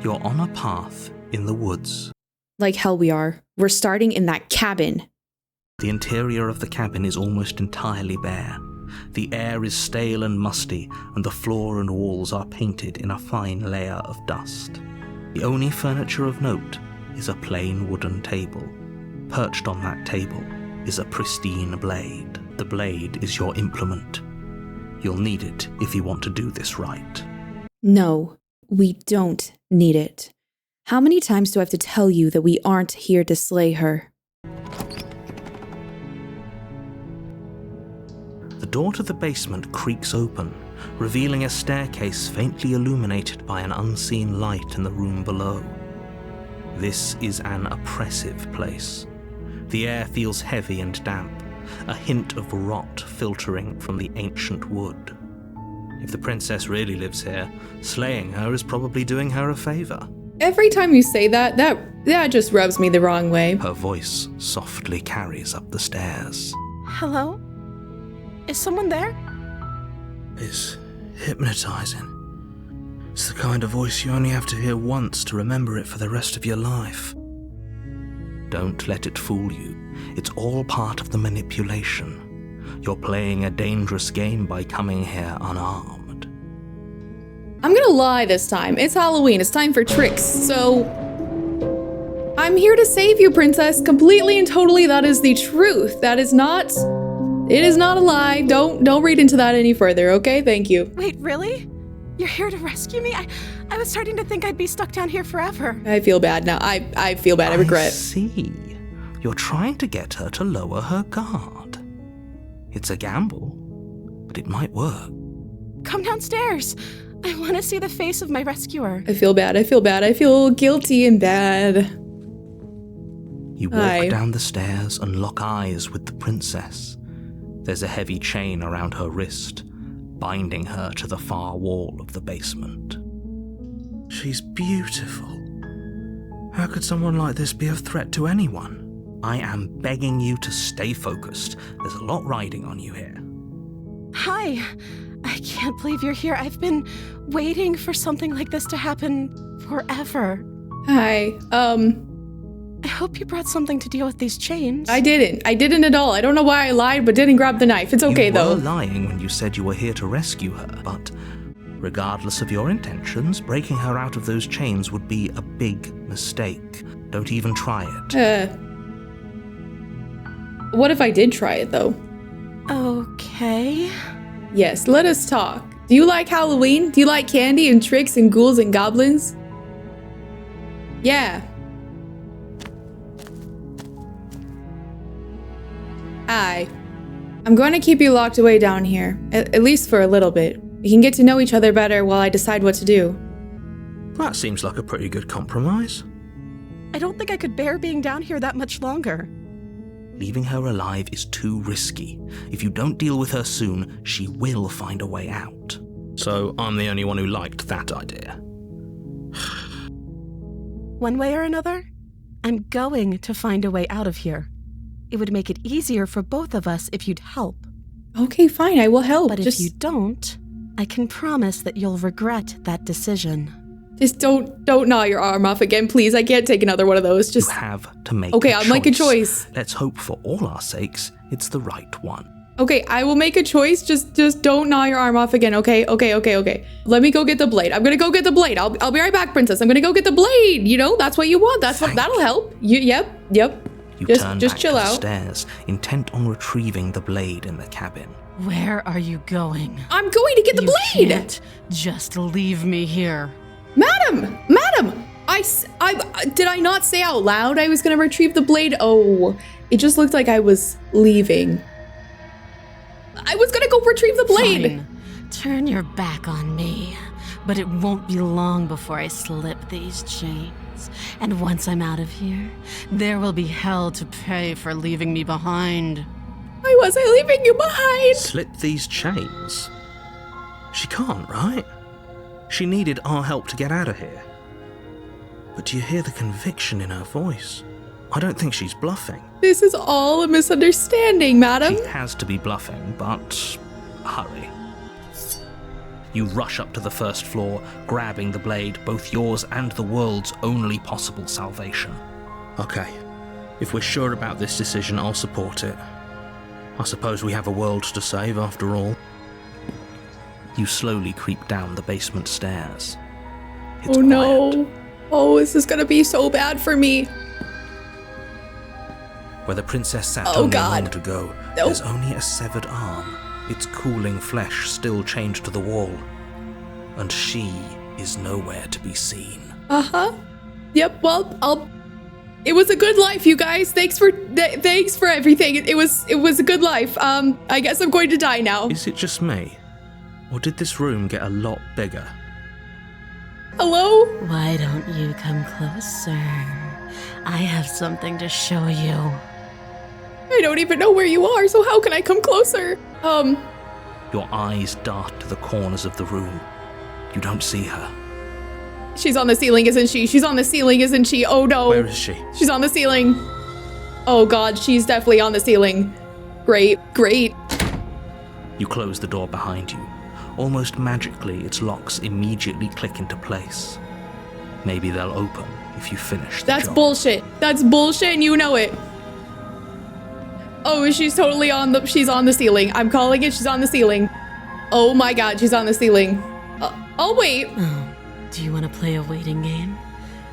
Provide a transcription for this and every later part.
You're on a path in the woods. Like hell we are. We're starting in that cabin. The interior of the cabin is almost entirely bare. The air is stale and musty, and the floor and walls are painted in a fine layer of dust. The only furniture of note is a plain wooden table. Perched on that table is a pristine blade. The blade is your implement. You'll need it if you want to do this right. No, we don't need it. How many times do I have to tell you that we aren't here to slay her? The door to the basement creaks open, revealing a staircase faintly illuminated by an unseen light in the room below. This is an oppressive place. The air feels heavy and damp, a hint of rot filtering from the ancient wood. If the princess really lives here, slaying her is probably doing her a favor. Every time you say that just rubs me the wrong way. Her voice softly carries up the stairs. Hello? Is someone there? It's hypnotizing. It's the kind of voice you only have to hear once to remember it for the rest of your life. Don't let it fool you. It's all part of the manipulation. You're playing a dangerous game by coming here unarmed. I'm gonna lie this time. It's Halloween. It's time for tricks. So I'm here to save you, princess. Completely and totally, that is the truth. It is not a lie. Don't read into that any further, okay? Thank you. Wait, really? You're here to rescue me? I was starting to think I'd be stuck down here forever. I feel bad now. I feel bad. I regret. I see. You're trying to get her to lower her guard. It's a gamble, but it might work. Come downstairs. I want to see the face of my rescuer. I feel bad. I feel guilty and bad. You walk down the stairs and lock eyes with the princess. There's a heavy chain around her wrist, binding her to the far wall of the basement. She's beautiful. How could someone like this be a threat to anyone? I am begging you to stay focused. There's a lot riding on you here. Hi. I can't believe you're here. I've been waiting for something like this to happen forever. Hi. I hope you brought something to deal with these chains. I didn't at all. I don't know why I lied, but didn't grab the knife. It's okay, though. You were lying when you said you were here to rescue her, but regardless of your intentions, breaking her out of those chains would be a big mistake. Don't even try it. What if I did try it, though? Okay. Yes, let us talk. Do you like Halloween? Do you like candy and tricks and ghouls and goblins? Yeah. I'm going to keep you locked away down here, at least for a little bit. We can get to know each other better while I decide what to do. That seems like a pretty good compromise. I don't think I could bear being down here that much longer. Leaving her alive is too risky. If you don't deal with her soon, she will find a way out. So I'm the only one who liked that idea. One way or another, I'm going to find a way out of here. It would make it easier for both of us if you'd help. Okay, fine, I will help. But if you don't, I can promise that you'll regret that decision. Just don't gnaw your arm off again, please. I can't take another one of those. Just you have to make okay, a I'll choice. make a choice. Let's hope for all our sakes it's the right one. Okay, I will make a choice. Just don't gnaw your arm off again, okay? Okay. Let me go get the blade. I'm gonna go get the blade. I'll be right back, princess. I'm gonna go get the blade. You know, that's what you want. That'll help. Yep. You just turn back chill to the out. stairs, intent on retrieving the blade in the cabin. Where are you going? I'm going to get the blade. Can't just leave me here. Madam! Did I not say out loud I was gonna retrieve the blade? Oh, it just looked like I was leaving. I was gonna go retrieve the blade. Fine. Turn your back on me, but it won't be long before I slip these chains. And once I'm out of here, there will be hell to pay for leaving me behind. Why was I leaving you behind? Slip these chains? She can't, right? She needed our help to get out of here. But do you hear the conviction in her voice? I don't think she's bluffing. This is all a misunderstanding, madam. She has to be bluffing, but hurry. You rush up to the first floor, grabbing the blade, both yours and the world's only possible salvation. Okay, if we're sure about this decision, I'll support it. I suppose we have a world to save after all. You slowly creep down the basement stairs. It's oh no. quiet. Oh, this is gonna be so bad for me. Where the princess sat Oh, only God. a moment ago, Nope. there's only a severed arm, its cooling flesh still chained to the wall. And she is nowhere to be seen. Uh-huh. Yep, well, it was a good life, you guys. Thanks for everything. It was a good life. I guess I'm going to die now. Is it just me? Or did this room get a lot bigger? Hello? Why don't you come closer? I have something to show you. I don't even know where you are, so how can I come closer? Your eyes dart to the corners of the room. You don't see her. She's on the ceiling, isn't she? She's on the ceiling, isn't she? Oh no. Where is she? She's on the ceiling. Oh god, she's definitely on the ceiling. Great, great. You close the door behind you. Almost magically, its locks immediately click into place. Maybe they'll open if you finish the That's job. bullshit. That's bullshit and you know it. Oh, she's totally she's on the ceiling. I'm calling it, she's on the ceiling. Oh my god, she's on the ceiling. Oh wait. Oh, do you want to play a waiting game?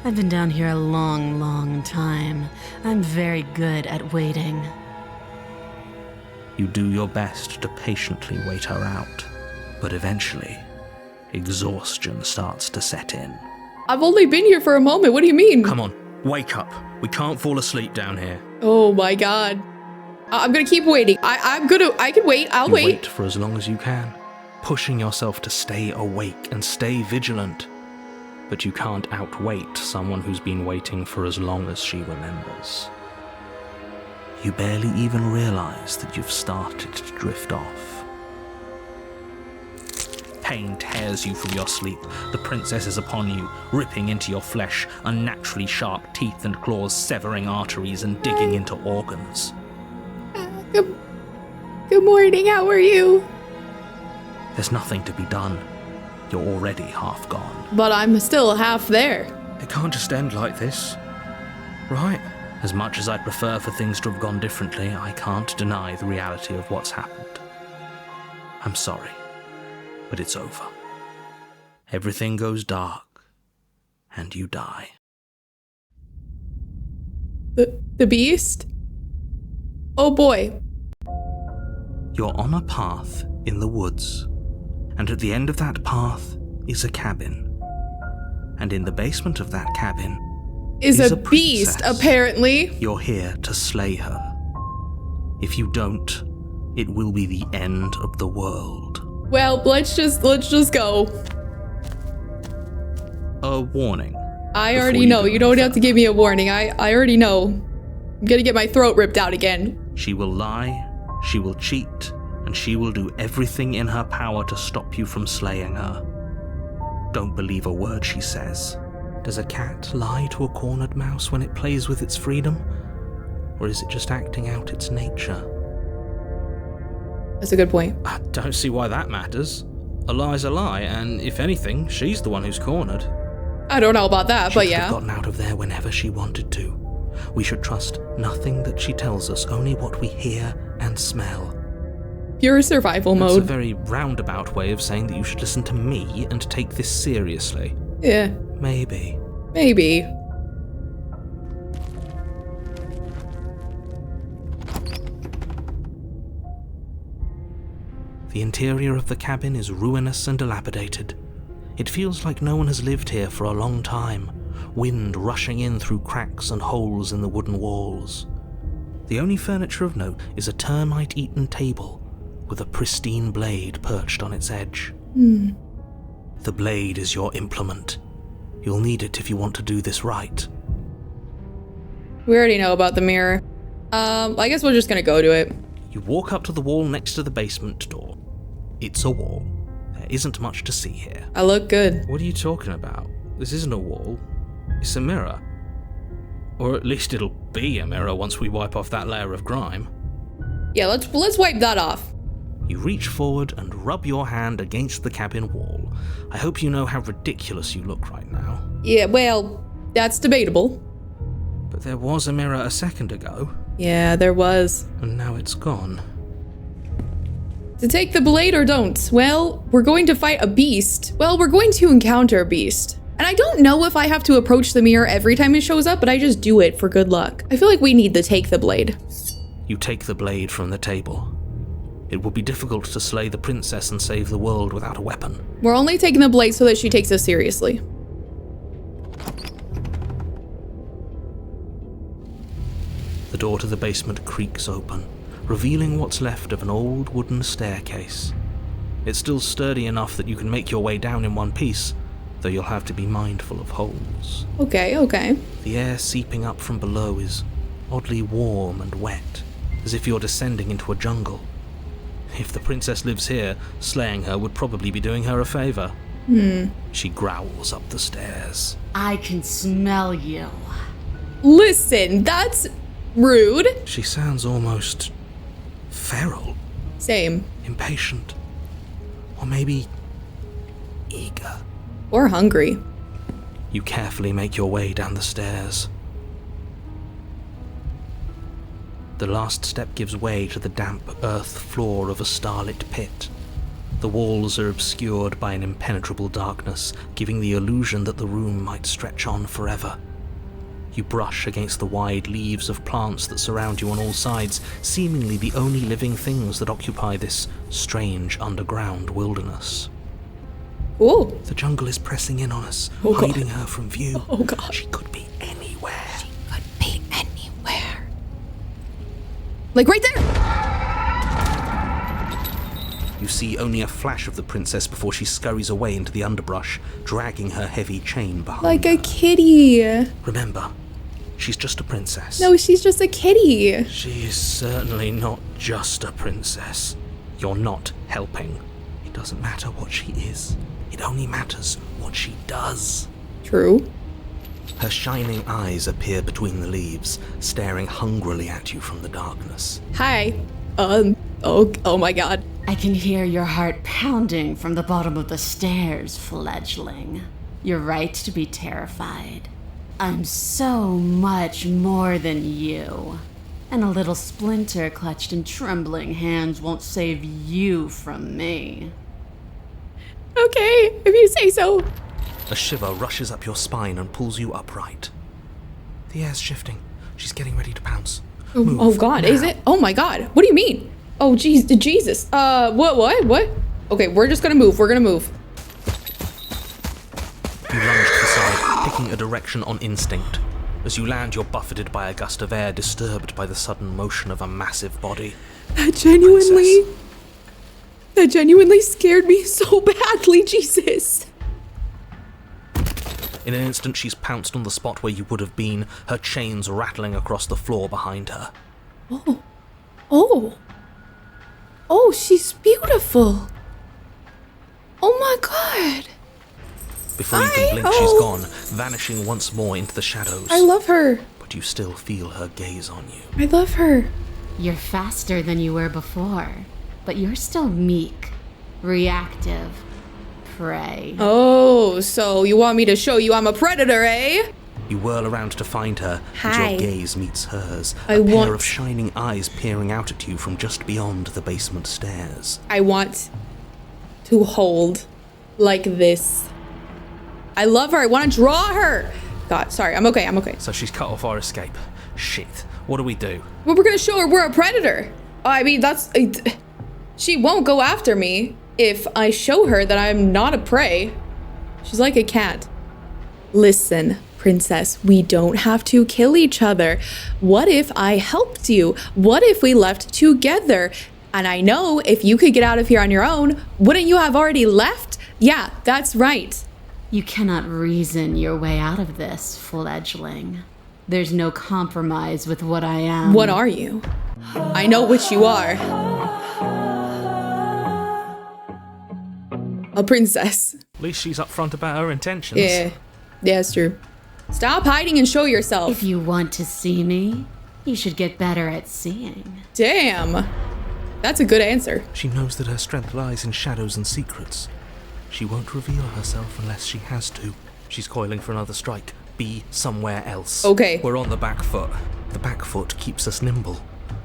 I've been down here a long, long time. I'm very good at waiting. You do your best to patiently wait her out, but eventually, exhaustion starts to set in. I've only been here for a moment. What do you mean? Come on, wake up. We can't fall asleep down here. Oh my god. I'm gonna keep waiting. I can wait. I'll You wait. wait for as long as you can, pushing yourself to stay awake and stay vigilant. But you can't outwait someone who's been waiting for as long as she remembers. You barely even realize that you've started to drift off. Pain tears you from your sleep. The princess is upon you, ripping into your flesh, unnaturally sharp teeth and claws severing arteries and digging into organs. Good morning. How are you? There's nothing to be done. You're already half gone. But I'm still half there. It can't just end like this, right? As much as I'd prefer for things to have gone differently, I can't deny the reality of what's happened. I'm sorry, but it's over. Everything goes dark, and you die. The beast? Oh boy. You're on a path in the woods, and at the end of that path is a cabin. And in the basement of that cabin Is a princess. beast, apparently. You're here to slay her. If you don't, it will be the end of the world. Well, let's just go. A warning. I before already know. go You don't any have to further. give me a warning. I already know. I'm gonna get my throat ripped out again. She will lie, she will cheat, and she will do everything in her power to stop you from slaying her. Don't believe a word she says. Does a cat lie to a cornered mouse when it plays with its freedom? Or is it just acting out its nature? That's a good point. I don't see why that matters. A lie's a lie, and if anything, she's the one who's cornered. I don't know about that, She but could yeah. have gotten out of there whenever she wanted to. We should trust nothing that she tells us, only what we hear and smell. Pure survival That's a mode. very roundabout way of saying that you should listen to me and take this seriously. Yeah, Maybe. maybe. The interior of the cabin is ruinous and dilapidated. It feels like no one has lived here for a long time, wind rushing in through cracks and holes in the wooden walls. The only furniture of note is a termite-eaten table with a pristine blade perched on its edge. The blade is your implement. You'll need it if you want to do this right. We already know about the mirror. I guess we're just gonna go to it. You walk up to the wall next to the basement door. It's a wall. There isn't much to see here. I look good. What are you talking about? This isn't a wall. It's a mirror. Or at least it'll be a mirror once we wipe off that layer of grime. Yeah, let's wipe that off. You reach forward and rub your hand against the cabin wall. I hope you know how ridiculous you look right now. Yeah, well, that's debatable. But there was a mirror a second ago. Yeah, there was. And now it's gone. To take the blade or don't? Well, we're going to fight a beast. Well, we're going to encounter a beast. And I don't know if I have to approach the mirror every time it shows up, but I just do it for good luck. I feel like we need to take the blade. You take the blade from the table. It would be difficult to slay the princess and save the world without a weapon. We're only taking the blade so that she takes us seriously. The door to the basement creaks open, revealing what's left of an old wooden staircase. It's still sturdy enough that you can make your way down in one piece, though you'll have to be mindful of holes. Okay. The air seeping up from below is oddly warm and wet, as if you're descending into a jungle. If the princess lives here, slaying her would probably be doing her a favor. She growls up the stairs. I can smell you. Listen, that's rude. She sounds almost feral, Same. impatient, or maybe eager. Or hungry. You carefully make your way down the stairs. The last step gives way to the damp earth floor of a starlit pit. The walls are obscured by an impenetrable darkness, giving the illusion that the room might stretch on forever. You brush against the wide leaves of plants that surround you on all sides, seemingly the only living things that occupy this strange underground wilderness. Ooh. The jungle is pressing in on us, Oh, God. hiding her from view. Oh, God. She could be anywhere. Could be anywhere. Like right there! You see only a flash of the princess before she scurries away into the underbrush, dragging her heavy chain behind Like her. a kitty. Remember, she's just a princess. No, she's just a kitty. She is certainly not just a princess. You're not helping. It doesn't matter what she is. It only matters what she does. True. Her shining eyes appear between the leaves, staring hungrily at you from the darkness. Hi. Oh my God. I can hear your heart pounding from the bottom of the stairs, fledgling. You're right to be terrified. I'm so much more than you. And a little splinter clutched in trembling hands won't save you from me. Okay, if you say so. A shiver rushes up your spine and pulls you upright. The air's shifting. She's getting ready to pounce. Move Oh God, now. is it? Oh my God. What do you mean? Oh Jesus. What? Okay, we're just gonna move. We're gonna move. You lunge to the side, picking a direction on instinct. As you land, you're buffeted by a gust of air, disturbed by the sudden motion of a massive body. That genuinely scared me so badly, Jesus. In an instant, she's pounced on the spot where you would have been, her chains rattling across the floor behind her. Oh, she's beautiful. Oh my God. Before you can blink, she's gone, vanishing once more into the shadows. I love her. But you still feel her gaze on you. I love her. You're faster than you were before, but you're still meek, reactive, prey. Oh, so you want me to show you I'm a predator, eh? You whirl around to find her, and Hi. your gaze meets hers, I a pair want- of shining eyes peering out at you from just beyond the basement stairs. I want to hold like this. I love her. I want to draw her. God, sorry. I'm okay. So she's cut off our escape. Shit. What do we do? Well, we're going to show her we're a predator. I mean, she won't go after me if I show her that I'm not a prey. She's like a cat. Listen, princess, we don't have to kill each other. What if I helped you? What if we left together? And I know if you could get out of here on your own, wouldn't you have already left? Yeah, that's right. You cannot reason your way out of this, fledgling. There's no compromise with what I am. What are you? I know what you are. A princess. At least she's upfront about her intentions. Yeah, it's true. Stop hiding and show yourself. If you want to see me, you should get better at seeing. Damn. That's a good answer. She knows that her strength lies in shadows and secrets. She won't reveal herself unless she has to. She's coiling for another strike. Be somewhere else. Okay. We're on the back foot. The back foot keeps us nimble,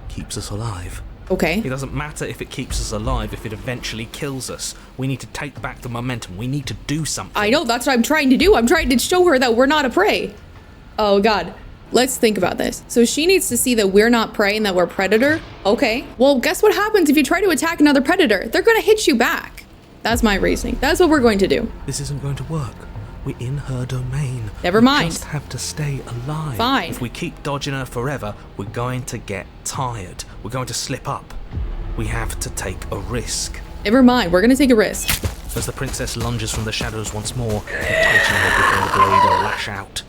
keeps us alive. Okay. It doesn't matter if it keeps us alive if it eventually kills us. We need to take back the momentum. We need to do something. I know, that's what I'm trying to do. I'm trying to show her that we're not a prey. Oh God. Let's think about this. So she needs to see that we're not prey and that we're predator. Okay. Well, guess what happens if you try to attack another predator? They're gonna hit you back. That's my reasoning. That's what we're going to do. This isn't going to work. We're in her domain. Never mind. We just have to stay alive. Fine. If we keep dodging her forever, we're going to get tired. We're going to slip up. We have to take a risk. Never mind. We're gonna take a risk. As the princess lunges from the shadows once more, you tighten her grip on the blade and lash out.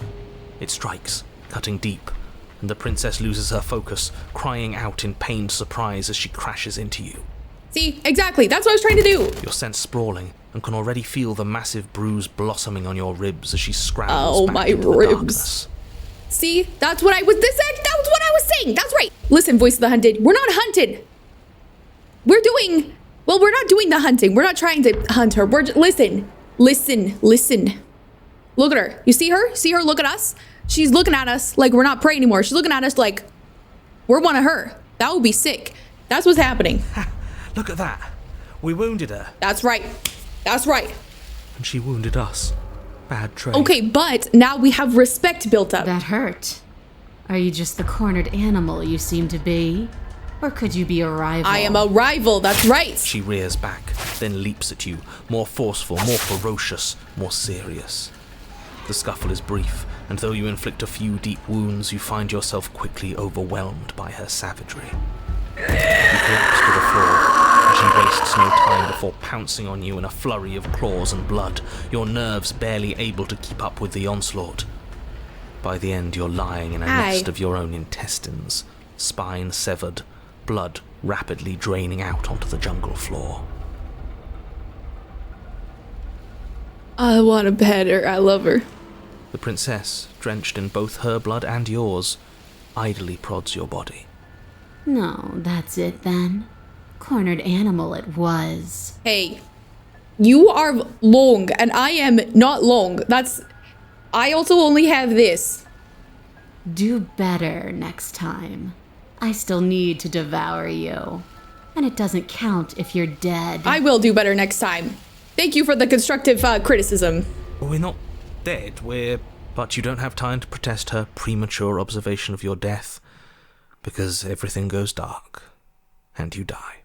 It strikes, cutting deep, and the princess loses her focus, crying out in pained surprise as she crashes into you. See, exactly. That's what I was trying to do. You're sent sprawling and can already feel the massive bruise blossoming on your ribs as she scrambles back into the darkness. See, that's what I was. That was what I was saying. That's right. Listen, voice of the hunted. We're not hunted. We're doing. Well, we're not doing the hunting. We're not trying to hunt her. We're listen. Look at her. You see her? See her? Look at us. She's looking at us like we're not prey anymore. She's looking at us like we're one of her. That would be sick. That's what's happening. Look at that. We wounded her. That's right. That's right. And she wounded us. Bad trade. Okay, but now we have respect built up. That hurt. Are you just the cornered animal you seem to be? Or could you be a rival? I am a rival, that's right. She rears back, then leaps at you, more forceful, more ferocious, more serious. The scuffle is brief, and though you inflict a few deep wounds, you find yourself quickly overwhelmed by her savagery. You collapse to the floor, and she wastes no time before pouncing on you in a flurry of claws and blood, your nerves barely able to keep up with the onslaught. By the end, you're lying in a nest of your own intestines, spine severed, blood rapidly draining out onto the jungle floor. I want to pet her. I love her. The princess, drenched in both her blood and yours, idly prods your body. No, that's it then. Cornered animal it was. Hey, you are long and I am not long. I also only have this. Do better next time. I still need to devour you. And it doesn't count if you're dead. I will do better next time. Thank you for the constructive criticism. We're not dead, but you don't have time to protest her premature observation of your death, because everything goes dark, and you die.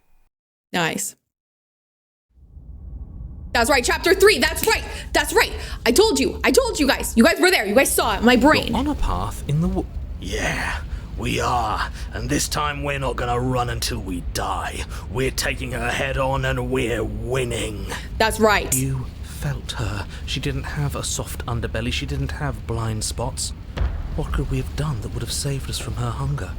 Nice. That's right, chapter 3, that's right, I told you guys. You guys were there, you guys saw it, my brain. You're on a path in the Yeah, we are, and this time we're not gonna run until we die. We're taking her head on and we're winning. That's right. You felt her. She didn't have a soft underbelly, she didn't have blind spots. What could we have done that would have saved us from her hunger?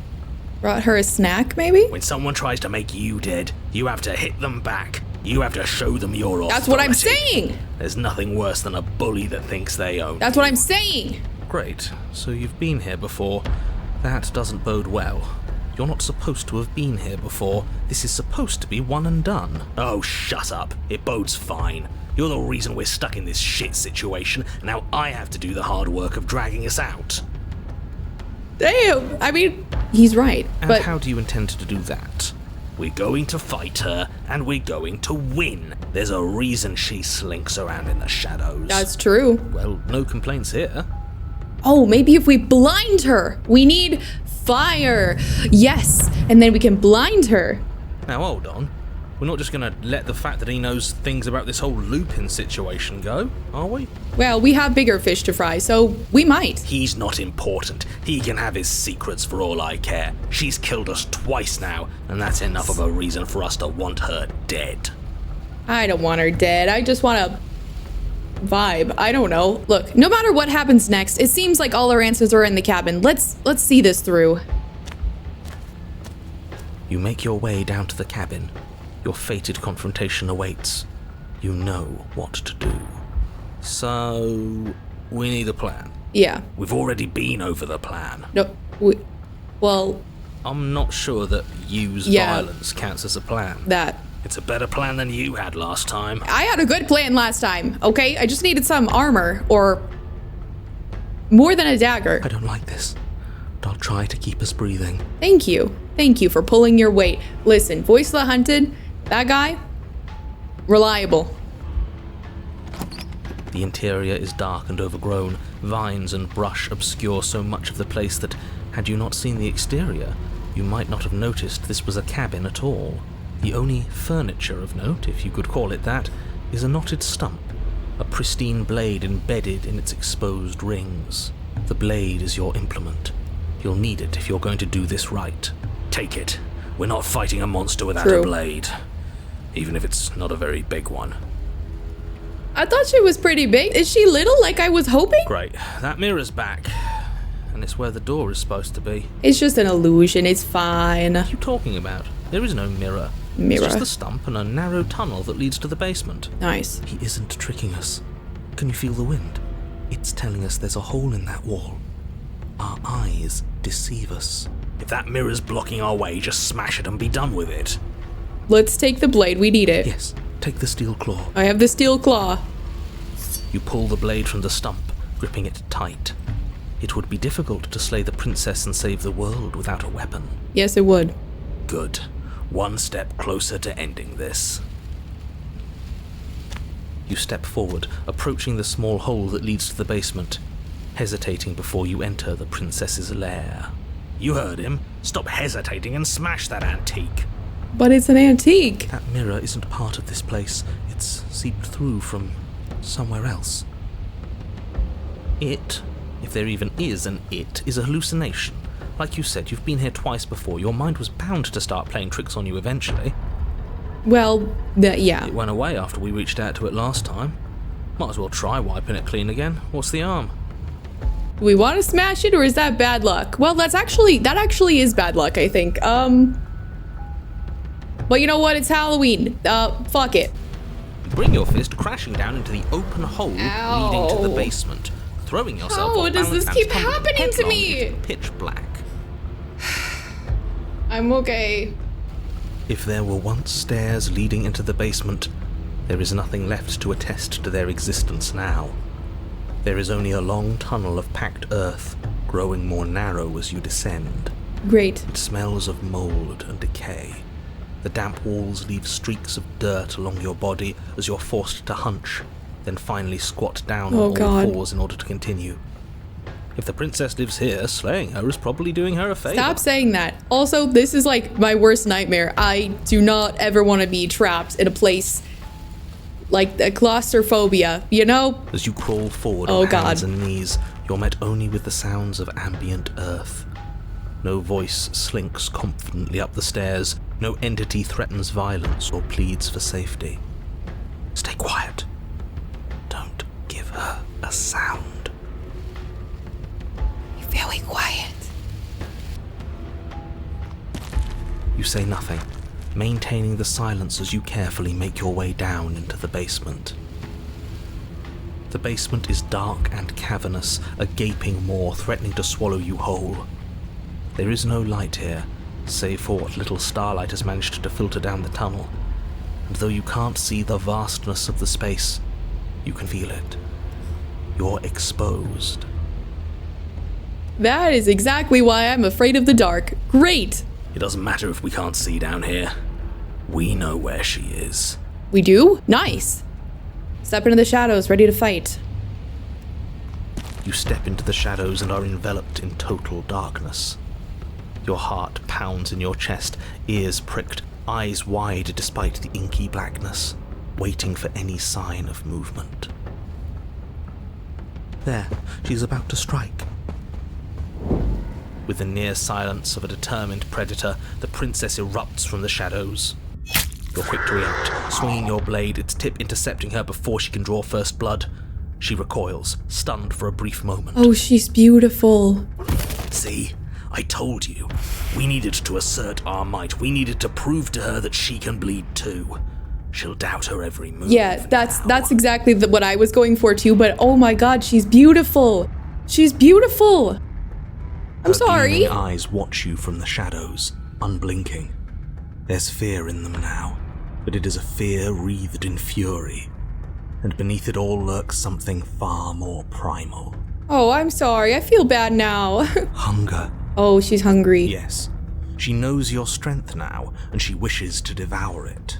Brought her a snack, maybe? When someone tries to make you dead, you have to hit them back. You have to show them your authority. That's what I'm saying! There's nothing worse than a bully that thinks they own That's you. what I'm saying! Great. So you've been here before. That doesn't bode well. You're not supposed to have been here before. This is supposed to be one and done. Oh, shut up. It bodes fine. You're the reason we're stuck in this shit situation, and now I have to do the hard work of dragging us out. Damn! I mean, he's right, And but... how do you intend to do that? We're going to fight her, and we're going to win. There's a reason she slinks around in the shadows. That's true. Well, no complaints here. Oh, maybe if we blind her. We need fire. Yes, and then we can blind her. Now hold on. We're not just gonna let the fact that he knows things about this whole Lupin situation go, are we? Well, we have bigger fish to fry, so we might. He's not important. He can have his secrets for all I care. She's killed us twice now, and that's enough of a reason for us to want her dead. I don't want her dead. I just want to vibe. I don't know. Look, no matter what happens next, it seems like all our answers are in the cabin. Let's see this through. You make your way down to the cabin. Your fated confrontation awaits. You know what to do. So, we need a plan. Yeah. We've already been over the plan. No, well, I'm not sure that use Yeah. violence counts as a plan. that. It's a better plan than you had last time. I had a good plan last time, okay? I just needed some armor, or more than a dagger. I don't like this, but I'll try to keep us breathing. Thank you. Thank you for pulling your weight. Listen, Voice of the Hunted, that guy, reliable. The interior is dark and overgrown. Vines and brush obscure so much of the place that, had you not seen the exterior, you might not have noticed this was a cabin at all. The only furniture of note, if you could call it that, is a knotted stump, a pristine blade embedded in its exposed rings. The blade is your implement. You'll need it if you're going to do this right. Take it. We're not fighting a monster without True. a blade, even if it's not a very big one. I thought she was pretty big. Is she little like I was hoping? Great. That mirror's back, and it's where the door is supposed to be. It's just an illusion. It's fine. What are you talking about? There is no mirror. Mirror. It's just the stump and a narrow tunnel that leads to the basement. Nice. He isn't tricking us. Can you feel the wind? It's telling us there's a hole in that wall. Our eyes deceive us. If that mirror's blocking our way, just smash it and be done with it. Let's take the blade. We need it. Yes, take the steel claw. I have the steel claw. You pull the blade from the stump, gripping it tight. It would be difficult to slay the princess and save the world without a weapon. Yes, it would. Good. One step closer to ending this. You step forward, approaching the small hole that leads to the basement, hesitating before you enter the princess's lair. You heard him. Stop hesitating and smash that antique. But it's an antique. That mirror isn't part of this place. It's seeped through from somewhere else. It, if there even is an it, is a hallucination. Like you said, you've been here twice before. Your mind was bound to start playing tricks on you eventually. Well, yeah. It went away after we reached out to it last time. Might as well try wiping it clean again. What's the harm? Do we want to smash it, or is that bad luck? Well, that actually is bad luck, I think. But you know what? It's Halloween. Fuck it. Bring your fist crashing down into the open hole leading to the basement, throwing yourself How off does balance this and keep tumbling happening to headlong me? into pitch black. I'm okay. If there were once stairs leading into the basement, there is nothing left to attest to their existence now. There is only a long tunnel of packed earth, growing more narrow as you descend. Great. It smells of mold and decay. The damp walls leave streaks of dirt along your body as you're forced to hunch, then finally squat down on all fours in order to continue. If the princess lives here, slaying her is probably doing her a favor. Stop saying that. Also, this is like my worst nightmare. I do not ever want to be trapped in a place like the claustrophobia, you know? As you crawl forward on hands and knees, you're met only with the sounds of ambient earth. No voice slinks confidently up the stairs. No entity threatens violence or pleads for safety. Stay quiet. Don't give her a sound. Be very quiet. You say nothing, maintaining the silence as you carefully make your way down into the basement. The basement is dark and cavernous, a gaping maw threatening to swallow you whole. There is no light here, save for what little starlight has managed to filter down the tunnel. And though you can't see the vastness of the space, you can feel it. You're exposed. That is exactly why I'm afraid of the dark. Great. It doesn't matter if we can't see down here. We know where she is. We do? Nice. Step into the shadows, ready to fight. You step into the shadows and are enveloped in total darkness. Your heart pounds in your chest, ears pricked, eyes wide despite the inky blackness, waiting for any sign of movement. There, she's about to strike. With the near silence of a determined predator, the princess erupts from the shadows. You're quick to react, swinging your blade, its tip intercepting her before she can draw first blood. She recoils, stunned for a brief moment. Oh, she's beautiful. See? I told you. We needed to assert our might. We needed to prove to her that she can bleed too. She'll doubt her every move. Yeah, that's exactly what I was going for too, but oh my god, she's beautiful. She's beautiful. I'm sorry. Her eyes watch you from the shadows, unblinking. There's fear in them now, but it is a fear wreathed in fury, and beneath it all lurks something far more primal. Oh, I'm sorry. I feel bad now. Hunger. Oh, she's hungry. Yes. She knows your strength now, and she wishes to devour it.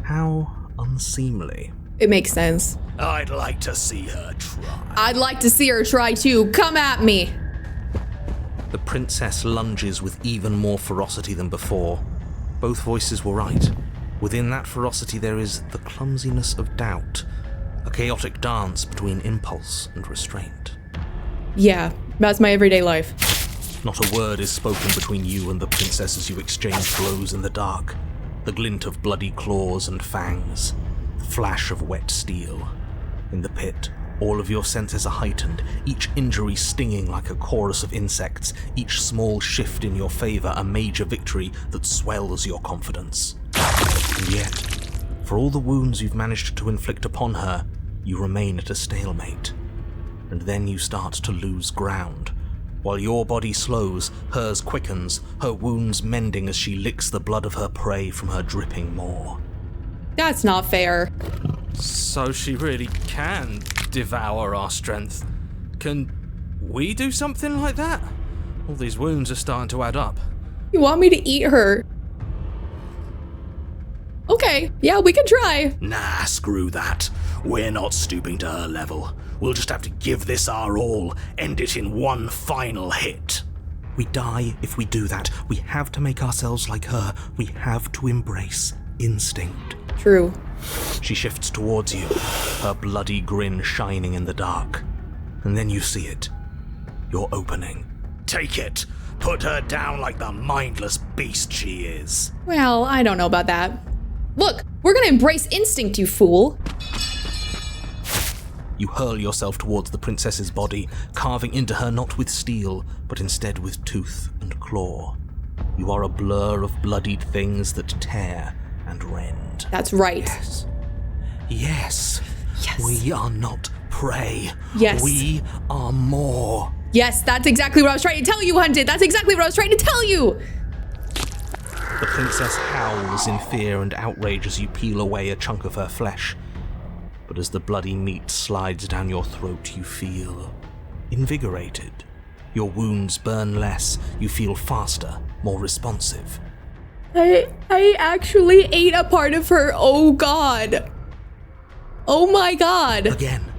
How unseemly. It makes sense. I'd like to see her try. I'd like to see her try too. Come at me. The princess lunges with even more ferocity than before. Both voices were right. Within that ferocity there is the clumsiness of doubt, a chaotic dance between impulse and restraint. Yeah, that's my everyday life. Not a word is spoken between you and the princess as you exchange blows in the dark. The glint of bloody claws and fangs, the flash of wet steel. In the pit, all of your senses are heightened, each injury stinging like a chorus of insects, each small shift in your favor a major victory that swells your confidence. And yet, for all the wounds you've managed to inflict upon her, you remain at a stalemate. And then you start to lose ground. While your body slows, hers quickens, her wounds mending as she licks the blood of her prey from her dripping maw. That's not fair. So she really can devour our strength. Can we do something like that? All these wounds are starting to add up. You want me to eat her? Okay, yeah, we can try. Nah, screw that. We're not stooping to her level. We'll just have to give this our all, end it in one final hit. We die if we do that. We have to make ourselves like her. We have to embrace instinct. True. She shifts towards you, her bloody grin shining in the dark. And then you see it. Your opening. Take it! Put her down like the mindless beast she is. Well, I don't know about that. Look, we're gonna embrace instinct, you fool. You hurl yourself towards the princess's body, carving into her not with steel, but instead with tooth and claw. You are a blur of bloodied things that tear and rend. That's right. Yes. Yes. Yes. We are not prey. Yes. We are more. Yes, that's exactly what I was trying to tell you, Hunted. That's exactly what I was trying to tell you. The princess howls in fear and outrage as you peel away a chunk of her flesh. But as the bloody meat slides down your throat, you feel invigorated. Your wounds burn less. You feel faster, more responsive. I actually ate a part of her. Oh God. Oh my God. Again,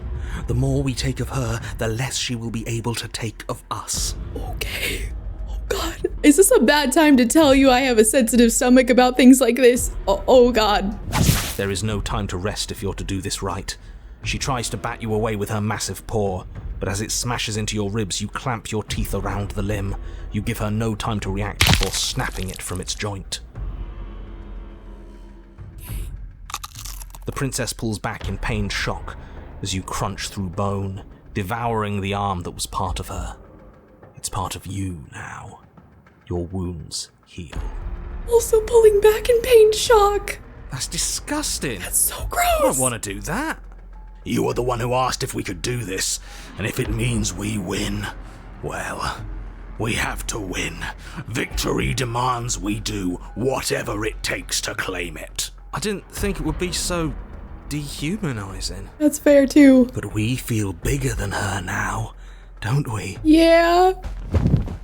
the more we take of her, the less she will be able to take of us. Okay. Oh God. Is this a bad time to tell you I have a sensitive stomach about things like this? Oh God. There is no time to rest if you're to do this right. She tries to bat you away with her massive paw, but as it smashes into your ribs, you clamp your teeth around the limb. You give her no time to react before snapping it from its joint. The princess pulls back in pained shock as you crunch through bone, devouring the arm that was part of her. It's part of you now. Your wounds heal. Also pulling back in pained shock. That's disgusting. That's so I gross. don't want to do that. You were the one who asked if we could do this, and if it means we win, well, we have to win. Victory demands we do whatever it takes to claim it. I didn't think it would be so dehumanizing. That's fair too. But we feel bigger than her now, don't we? Yeah.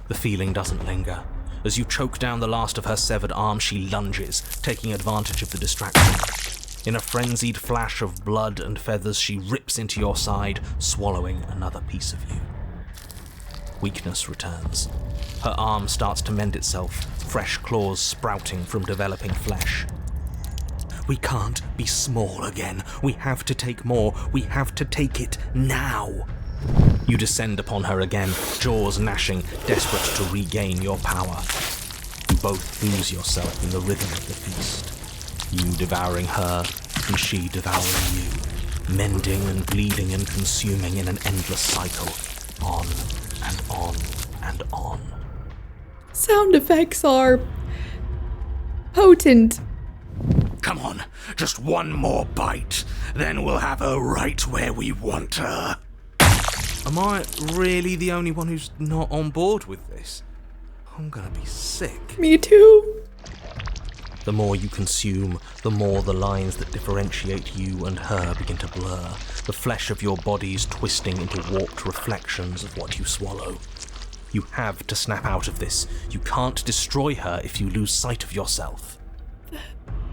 The feeling doesn't linger. As you choke down the last of her severed arm, she lunges, taking advantage of the distraction. In a frenzied flash of blood and feathers, she rips into your side, swallowing another piece of you. Weakness returns. Her arm starts to mend itself, fresh claws sprouting from developing flesh. We can't be small again. We have to take more. We have to take it now. You descend upon her again, jaws gnashing, desperate to regain your power. You both lose yourself in the rhythm of the feast. You devouring her, and she devouring you, mending and bleeding and consuming in an endless cycle, on and on and on. Sound effects are potent. Come on, just one more bite, then we'll have her right where we want her. Am I really the only one who's not on board with this? I'm gonna be sick. Me too. The more you consume, the more the lines that differentiate you and her begin to blur, the flesh of your bodies twisting into warped reflections of what you swallow. You have to snap out of this. You can't destroy her if you lose sight of yourself.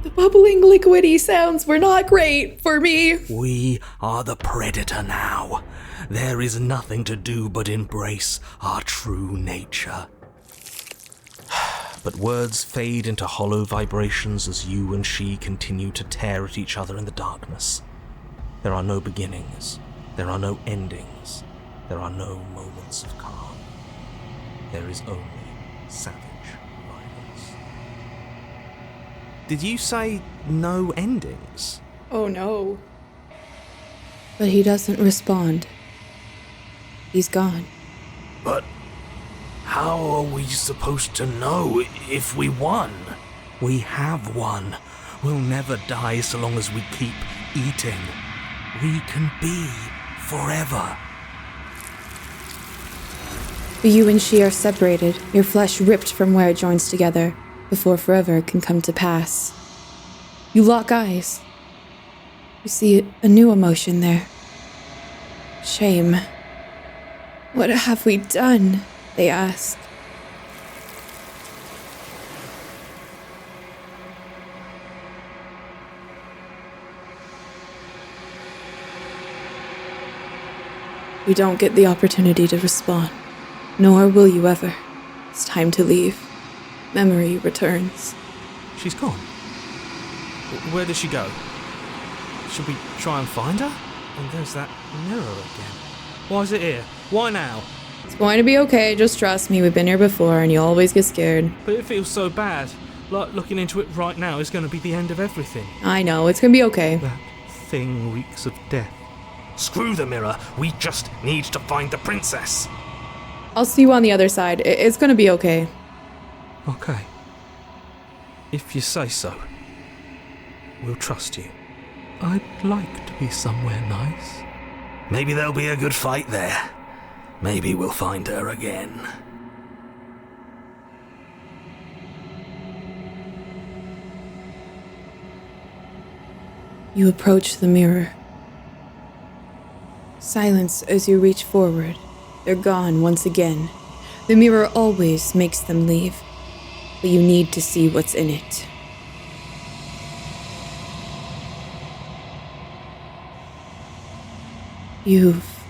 The bubbling liquidy sounds were not great for me. We are the predator now. There is nothing to do but embrace our true nature. But words fade into hollow vibrations as you and she continue to tear at each other in the darkness. There are no beginnings. There are no endings. There are no moments of calm. There is only savage violence. Did you say no endings? Oh no. But he doesn't respond. He's gone. But how are we supposed to know if we won? We have won. We'll never die so long as we keep eating. We can be forever. But you and she are separated, your flesh ripped from where it joins together, before forever can come to pass. You lock eyes. You see a new emotion there. Shame. What have we done? They ask. You don't get the opportunity to respond, nor will you ever. It's time to leave. Memory returns. She's gone. Where does she go? Should we try and find her? And there's that mirror again. Why is it here? Why now? It's going to be okay, just trust me, we've been here before and you always get scared. But it feels so bad. Like looking into it right now is going to be the end of everything. I know, it's going to be okay. That thing reeks of death. Screw the mirror. We just need to find the princess. I'll see you on the other side. It's going to be okay. Okay. If you say so. We'll trust you. I'd like to be somewhere nice. Maybe there'll be a good fight there. Maybe we'll find her again. You approach the mirror. Silence as you reach forward. They're gone once again. The mirror always makes them leave, but you need to see what's in it. You've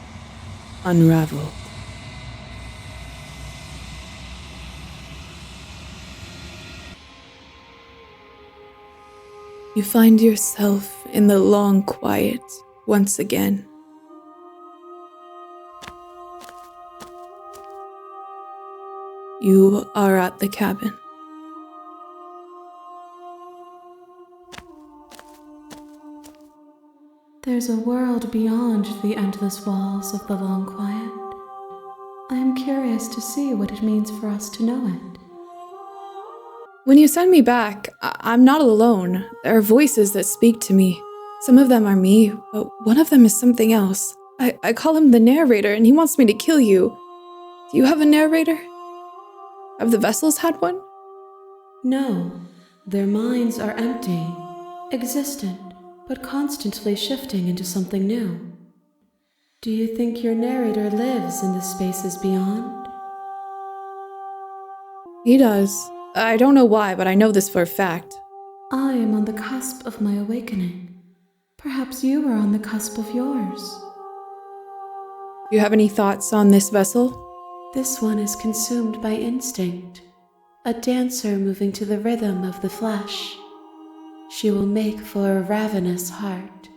unraveled. You find yourself in the long quiet once again. You are at the cabin. There's a world beyond the endless walls of the long quiet. I am curious to see what it means for us to know it. When you send me back, I'm not alone. There are voices that speak to me. Some of them are me, but one of them is something else. I call him the narrator, and he wants me to kill you. Do you have a narrator? Have the vessels had one? No, their minds are empty, existent, but constantly shifting into something new. Do you think your narrator lives in the spaces beyond? He does. I don't know why, but I know this for a fact. I am on the cusp of my awakening. Perhaps you are on the cusp of yours. Do you have any thoughts on this vessel? This one is consumed by instinct, a dancer moving to the rhythm of the flesh. She will make for a ravenous heart.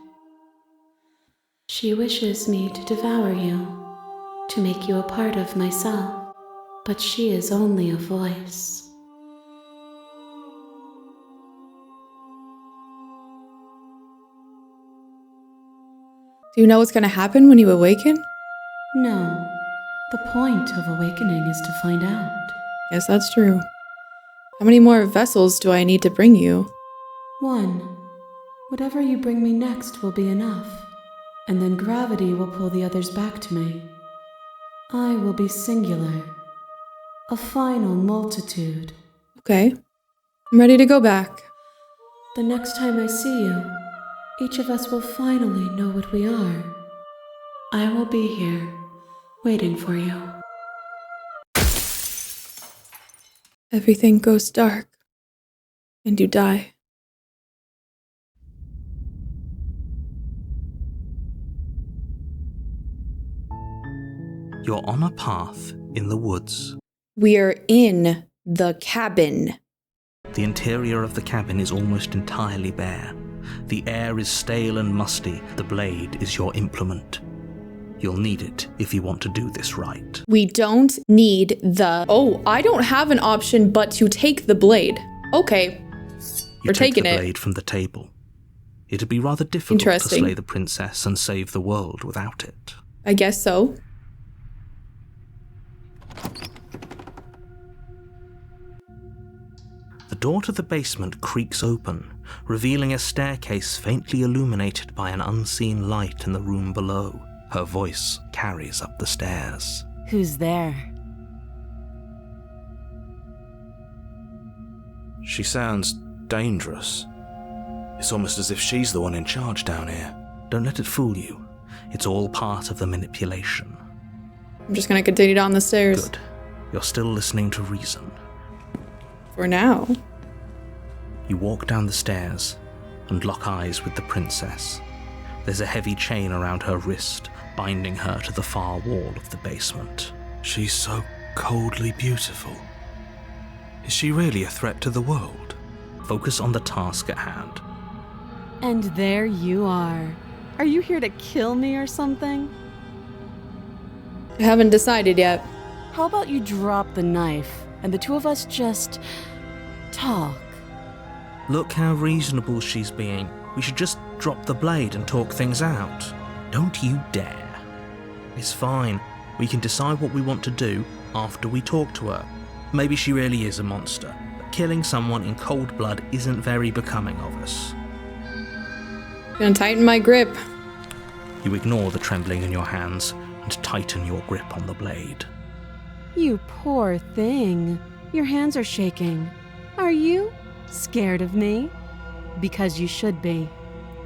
She wishes me to devour you, to make you a part of myself, but she is only a voice. Do you know what's going to happen when you awaken? No, the point of awakening is to find out. Yes, that's true. How many more vessels do I need to bring you? One. Whatever you bring me next will be enough, and then gravity will pull the others back to me. I will be singular, a final multitude. Okay, I'm ready to go back. The next time I see you, each of us will finally know what we are. I will be here, waiting for you. Everything goes dark, and you die. You're on a path in the woods. We're in the cabin. The interior of the cabin is almost entirely bare. The air is stale and musty. The blade is your implement. You'll need it if you want to do this right. We don't need the... Oh, I don't have an option but to take the blade. Okay, we're taking You take the it. blade from the table. It'd be rather difficult to Interesting. slay the princess and save the world without it. I guess so. The door to the basement creaks open, revealing a staircase faintly illuminated by an unseen light in the room below. Her voice carries up the stairs. Who's there? She sounds dangerous. It's almost as if she's the one in charge down here. Don't let it fool you. It's all part of the manipulation. I'm just gonna continue down the stairs. Good. You're still listening to reason. For now. You walk down the stairs and lock eyes with the princess. There's a heavy chain around her wrist, binding her to the far wall of the basement. She's so coldly beautiful. Is she really a threat to the world? Focus on the task at hand. And there you are. Are you here to kill me or something? I haven't decided yet. How about you drop the knife and the two of us just talk? Look how reasonable she's being. We should just drop the blade and talk things out. Don't you dare. It's fine. We can decide what we want to do after we talk to her. Maybe she really is a monster, but killing someone in cold blood isn't very becoming of us. Gonna tighten my grip. You ignore the trembling in your hands and tighten your grip on the blade. You poor thing. Your hands are shaking. Are you scared of me? Because you should be.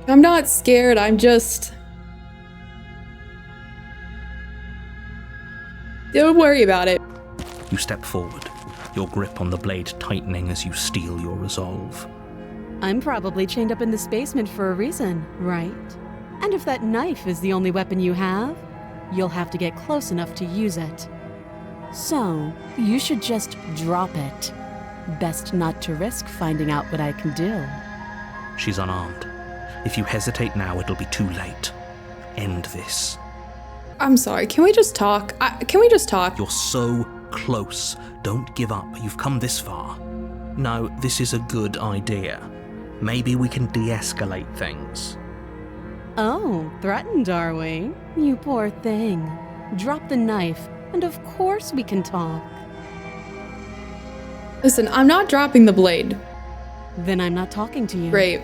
I'm not scared, I'm just... Don't worry about it. You step forward, your grip on the blade tightening as you steel your resolve. I'm probably chained up in this basement for a reason, right? And if that knife is the only weapon you have, you'll have to get close enough to use it. So, you should just drop it. Best not to risk finding out what I can do. She's unarmed. If you hesitate now, it'll be too late. End this. I'm sorry, can we just talk? Can we just talk? You're so close. Don't give up. You've come this far. No, this is a good idea. Maybe we can de-escalate things. Oh, threatened, are we? You poor thing. Drop the knife, and of course we can talk. Listen, I'm not dropping the blade. Then I'm not talking to you. Great.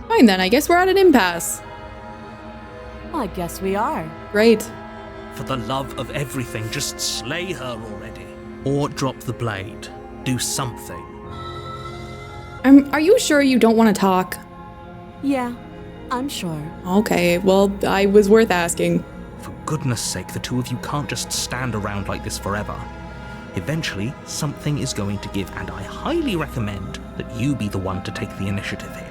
Fine then, I guess we're at an impasse. I guess we are. Great. For the love of everything, just slay her already. Or drop the blade. Do something. Are you sure you don't want to talk? Yeah, I'm sure. Okay, well, I was worth asking. For goodness sake, the two of you can't just stand around like this forever. Eventually, something is going to give, and I highly recommend that you be the one to take the initiative here.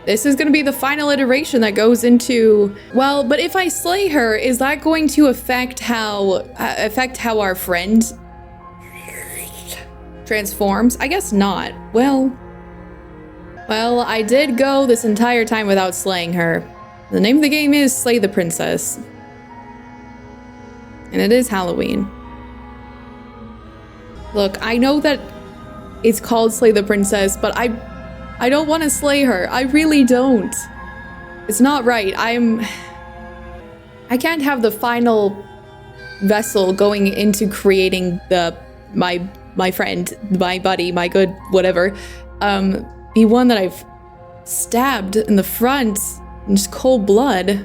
This is gonna be the final iteration that goes into... Well, but if I slay her, is that going to affect how our friend transforms? I guess not. Well, I did go this entire time without slaying her. The name of the game is Slay the Princess. And it is Halloween. Look, I know that it's called Slay the Princess, but I don't want to slay her. I really don't. It's not right. I can't have the final vessel going into creating my friend, my buddy, my good whatever, be one that I've stabbed in the front in just cold blood.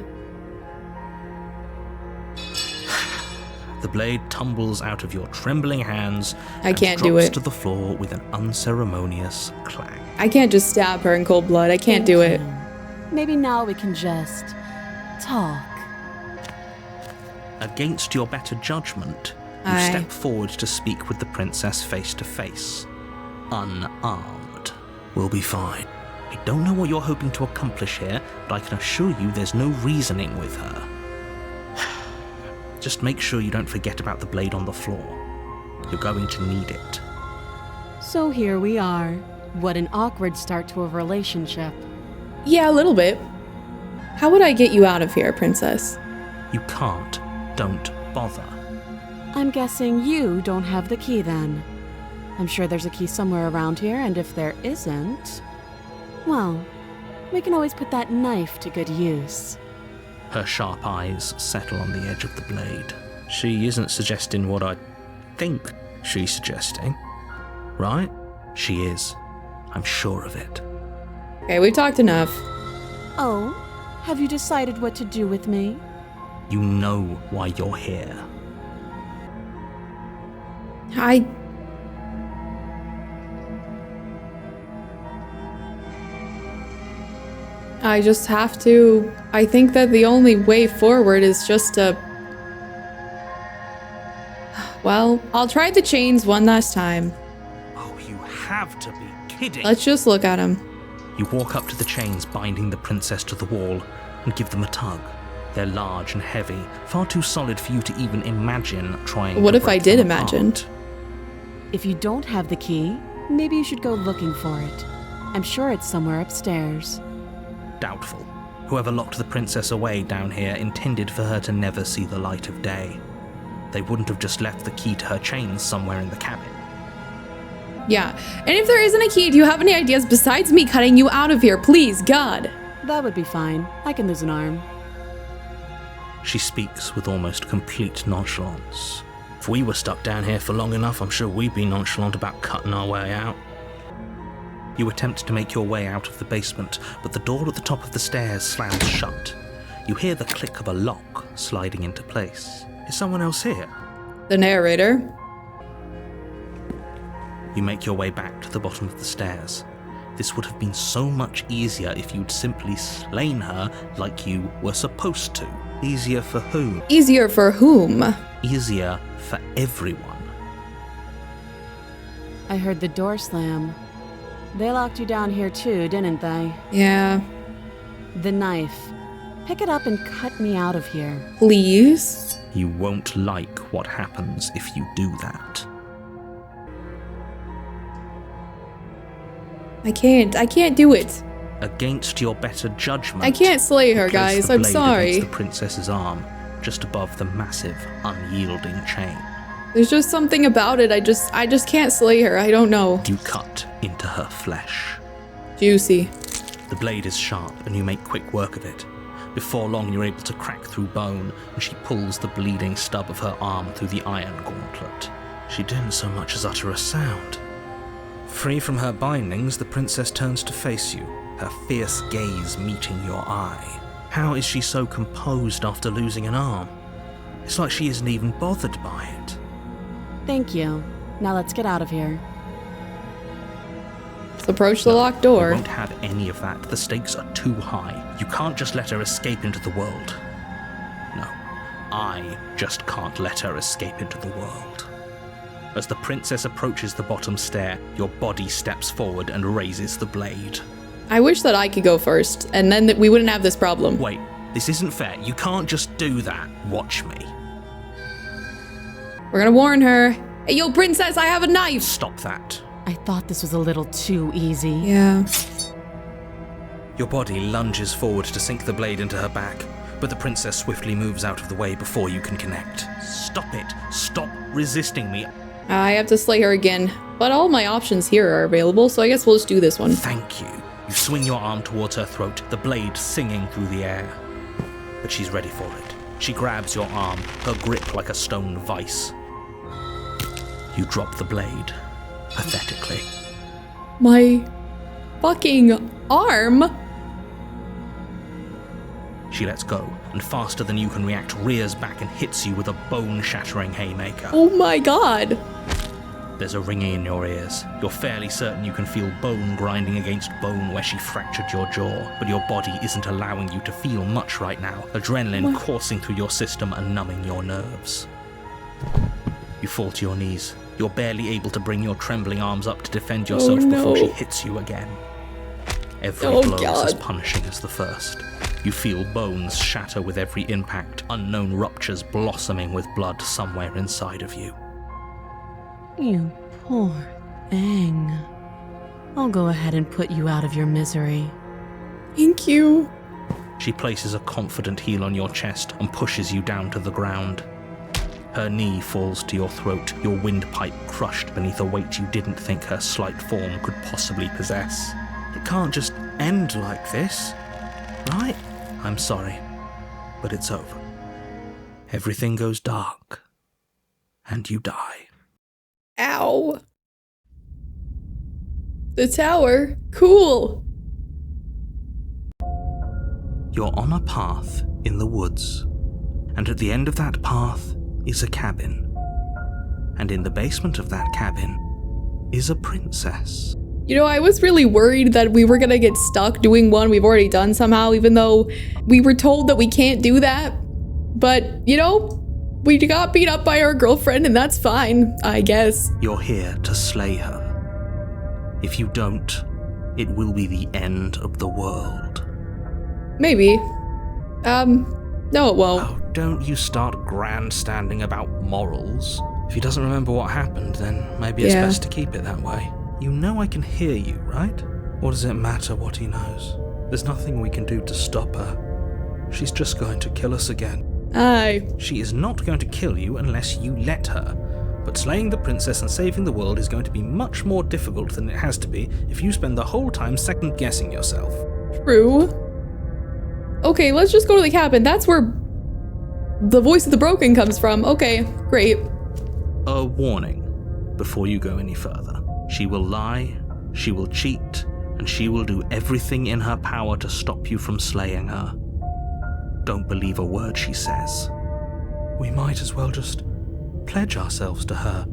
The blade tumbles out of your trembling hands I can't do drops it. to the floor with an unceremonious clang. I can't just stab her in cold blood. I can't do it. Maybe now we can just talk. Against your better judgment, you Aye. step forward to speak with the princess face to face. Unarmed. We'll be fine. I don't know what you're hoping to accomplish here, but I can assure you there's no reasoning with her. Just make sure you don't forget about the blade on the floor. You're going to need it. So here we are. What an awkward start to a relationship. Yeah, a little bit. How would I get you out of here, princess? You can't. Don't bother. I'm guessing you don't have the key then. I'm sure there's a key somewhere around here, and if there isn't, well, we can always put that knife to good use. Her sharp eyes settle on the edge of the blade. She isn't suggesting what I think she's suggesting, right? She is. I'm sure of it. Okay, we've talked enough. Oh, have you decided what to do with me? You know why you're here. I just have to. I think that the only way forward is just to. Well, I'll try the chains one last time. Oh, you have to be kidding. Let's just look at him. You walk up to the chains binding the princess to the wall and give them a tug. They're large and heavy, far too solid for you to even imagine trying What to if I break did them imagine? apart. If you don't have the key, maybe you should go looking for it. I'm sure it's somewhere upstairs. Doubtful. Whoever locked the princess away down here intended for her to never see the light of day. They wouldn't have just left the key to her chains somewhere in the cabin. Yeah. And if there isn't a key, do you have any ideas besides me cutting you out of here? Please, God. That would be fine. I can lose an arm. She speaks with almost complete nonchalance. If we were stuck down here for long enough, I'm sure we'd be nonchalant about cutting our way out. You attempt to make your way out of the basement, but the door at the top of the stairs slams shut. You hear the click of a lock sliding into place. Is someone else here? The narrator. You make your way back to the bottom of the stairs. This would have been so much easier if you'd simply slain her like you were supposed to. Easier for whom? Easier for whom? Easier for everyone. I heard the door slam. They locked you down here too, didn't they? Yeah. The knife. Pick it up and cut me out of here. Please? You won't like what happens if you do that. I can't do it. Against your better judgment. I can't slay her, you place guys. the I'm blade sorry. against the princess's arm, just above the massive, unyielding chain. There's just something about it. I just can't slay her. I don't know. You cut into her flesh. Juicy. The blade is sharp, and you make quick work of it. Before long, you're able to crack through bone, and she pulls the bleeding stub of her arm through the iron gauntlet. She didn't so much as utter a sound. Free from her bindings, the princess turns to face you, her fierce gaze meeting your eye. How is she so composed after losing an arm? It's like she isn't even bothered by it. Thank you. Now let's get out of here. Let's approach the locked You door. won't have any of that. The stakes are too high. You can't just let her escape into the world. No, I just can't let her escape into the world. As the princess approaches the bottom stair, your body steps forward and raises the blade. I wish that I could go first, and then we wouldn't have this problem. Wait, this isn't fair. You can't just do that. Watch me. We're gonna warn her. Hey, yo, princess, I have a knife! Stop that. I thought this was a little too easy. Yeah. Your body lunges forward to sink the blade into her back, but the princess swiftly moves out of the way before you can connect. Stop it. Stop resisting me. I have to slay her again, but all my options here are available, so I guess we'll just do this one. Thank you. You swing your arm towards her throat, the blade singing through the air. But she's ready for it. She grabs your arm, her grip like a stone vice. You drop the blade, pathetically. My fucking arm? She lets go, and faster than you can react, rears back and hits you with a bone-shattering haymaker. Oh my god. There's a ringing in your ears. You're fairly certain you can feel bone grinding against bone where she fractured your jaw, but your body isn't allowing you to feel much right now, adrenaline coursing through your system and numbing your nerves. You fall to your knees. You're barely able to bring your trembling arms up to defend yourself before she hits you again. Every blow is as punishing as the first. You feel bones shatter with every impact, unknown ruptures blossoming with blood somewhere inside of you. You poor thing. I'll go ahead and put you out of your misery. Thank you. She places a confident heel on your chest and pushes you down to the ground. Her knee falls to your throat, your windpipe crushed beneath a weight you didn't think her slight form could possibly possess. It can't just end like this, right? I'm sorry, but it's over. Everything goes dark, and you die. Ow. The tower. Cool. You're on a path in the woods, and at the end of that path is a cabin. And in the basement of that cabin is a princess. You know, I was really worried that we were gonna get stuck doing one we've already done somehow, even though we were told that we can't do that. But, you know, we got beat up by our girlfriend, and that's fine, I guess. You're here to slay her. If you don't, it will be the end of the world. Maybe. No it won't. Oh, don't you start grandstanding about morals. If he doesn't remember what happened, then maybe it's best to keep it that way. You know I can hear you, right? What does it matter what he knows? There's nothing we can do to stop her. She's just going to kill us again. Aye. She is not going to kill you unless you let her. But slaying the princess and saving the world is going to be much more difficult than it has to be if you spend the whole time second-guessing yourself. True. Okay, let's just go to the cabin. That's where the voice of the broken comes from. Okay, great. A warning before you go any further. She will lie, she will cheat, and she will do everything in her power to stop you from slaying her. Don't believe a word she says. We might as well just pledge ourselves to her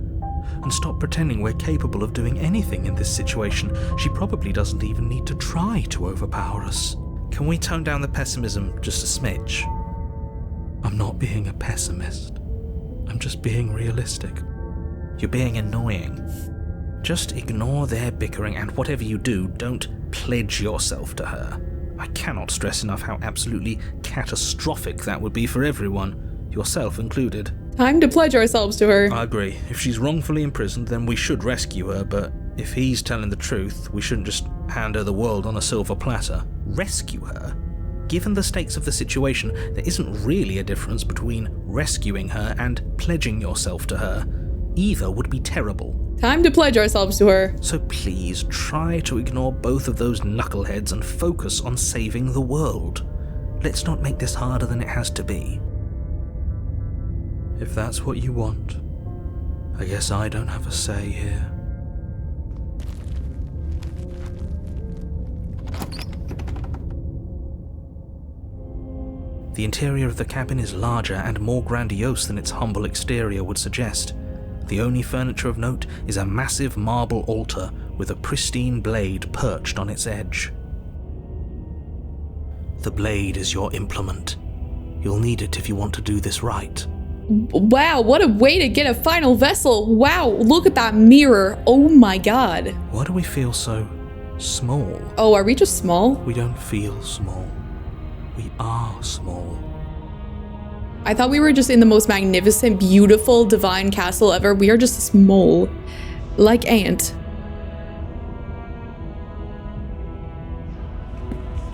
and stop pretending we're capable of doing anything in this situation. She probably doesn't even need to try to overpower us. Can we tone down the pessimism just a smidge? I'm not being a pessimist. I'm just being realistic. You're being annoying. Just ignore their bickering, and whatever you do, don't pledge yourself to her. I cannot stress enough how absolutely catastrophic that would be for everyone, yourself included. Time to pledge ourselves to her. I agree. If she's wrongfully imprisoned, then we should rescue her, but if he's telling the truth, we shouldn't just hand her the world on a silver platter. Rescue her? Given the stakes of the situation, there isn't really a difference between rescuing her and pledging yourself to her. Either would be terrible. Time to pledge ourselves to her. So please, try to ignore both of those knuckleheads and focus on saving the world. Let's not make this harder than it has to be. If that's what you want, I guess I don't have a say here. The interior of the cabin is larger and more grandiose than its humble exterior would suggest. The only furniture of note is a massive marble altar with a pristine blade perched on its edge. The blade is your implement. You'll need it if you want to do this right. Wow, what a way to get a final vessel. Wow, look at that mirror. Oh my god. Why do we feel so small? Oh, are we just small? We don't feel small. We are small. I thought we were just in the most magnificent, beautiful, divine castle ever. We are just a small, like ant.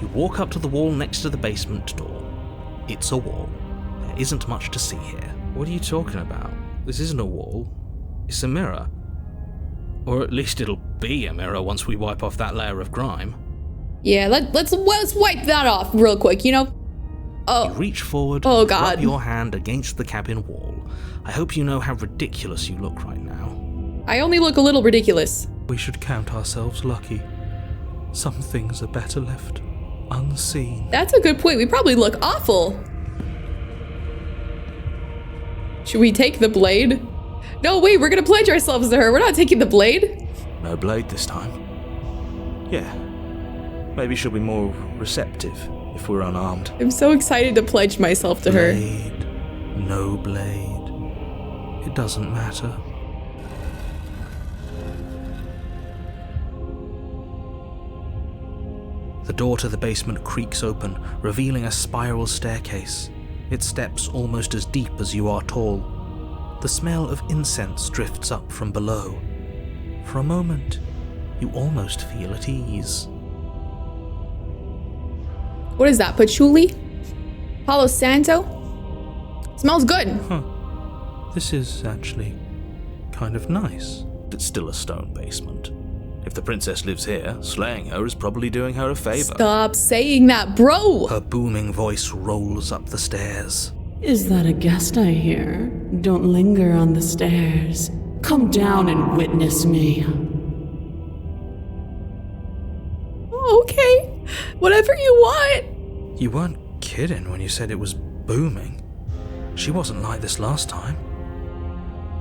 You walk up to the wall next to the basement door. It's a wall. There isn't much to see here. What are you talking about? This isn't a wall. It's a mirror. Or at least it'll be a mirror once we wipe off that layer of grime. Yeah, let's wipe that off real quick, you know? Oh. You reach forward, oh god, rub your hand against the cabin wall. I hope you know how ridiculous you look right now. I only look a little ridiculous. We should count ourselves lucky. Some things are better left unseen. That's a good point. We probably look awful. Should we take the blade? No, wait, we're gonna pledge ourselves to her. We're not taking the blade. No blade this time. Yeah. Maybe she'll be more receptive if we're unarmed. I'm so excited to pledge myself to her. Blade, no blade. It doesn't matter. The door to the basement creaks open, revealing a spiral staircase. Its steps almost as deep as you are tall. The smell of incense drifts up from below. For a moment, you almost feel at ease. What is that, patchouli? Palo Santo? Smells good. Huh. This is actually kind of nice. It's still a stone basement. If the princess lives here, slaying her is probably doing her a favor. Stop saying that, bro! Her booming voice rolls up the stairs. Is that a guest I hear? Don't linger on the stairs. Come down and witness me. Okay, whatever you want. You weren't kidding when you said it was booming. She wasn't like this last time.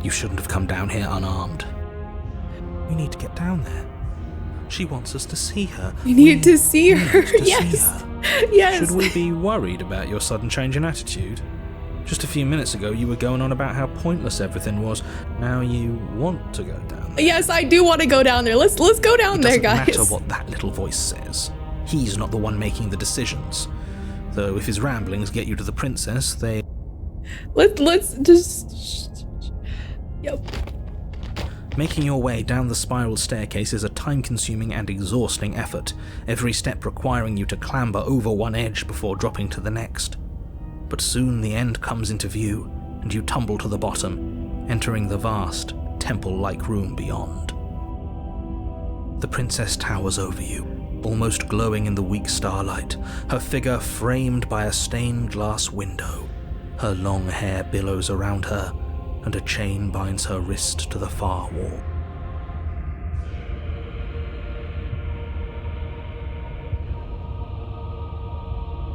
You shouldn't have come down here unarmed. We need to get down there. She wants us to see her. We need to see her. Yes. See her. Yes. Should we be worried about your sudden change in attitude? Just a few minutes ago, you were going on about how pointless everything was. Now you want to go down there. Yes, I do want to go down there. Let's go down there, guys. It doesn't matter what that little voice says. He's not the one making the decisions. Though if his ramblings get you to the princess, they... Let's just... Yep. Making your way down the spiral staircase is a time-consuming and exhausting effort, every step requiring you to clamber over one edge before dropping to the next. But soon the end comes into view, and you tumble to the bottom, entering the vast, temple-like room beyond. The princess towers over you, almost glowing in the weak starlight, her figure framed by a stained glass window. Her long hair billows around her, and a chain binds her wrist to the far wall.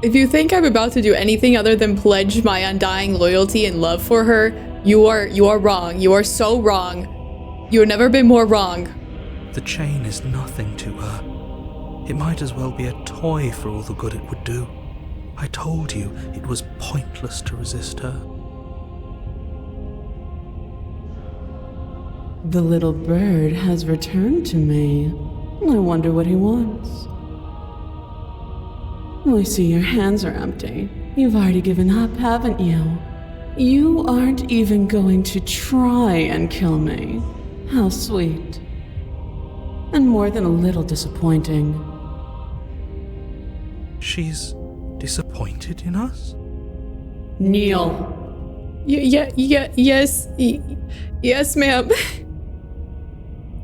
If you think I'm about to do anything other than pledge my undying loyalty and love for her, you are wrong. You are so wrong. You have never been more wrong. The chain is nothing to her. It might as well be a toy for all the good it would do. I told you it was pointless to resist her. The little bird has returned to me. I wonder what he wants. I see your hands are empty. You've already given up, haven't you? You aren't even going to try and kill me. How sweet. And more than a little disappointing. She's disappointed in us? Kneel. Yes, ma'am.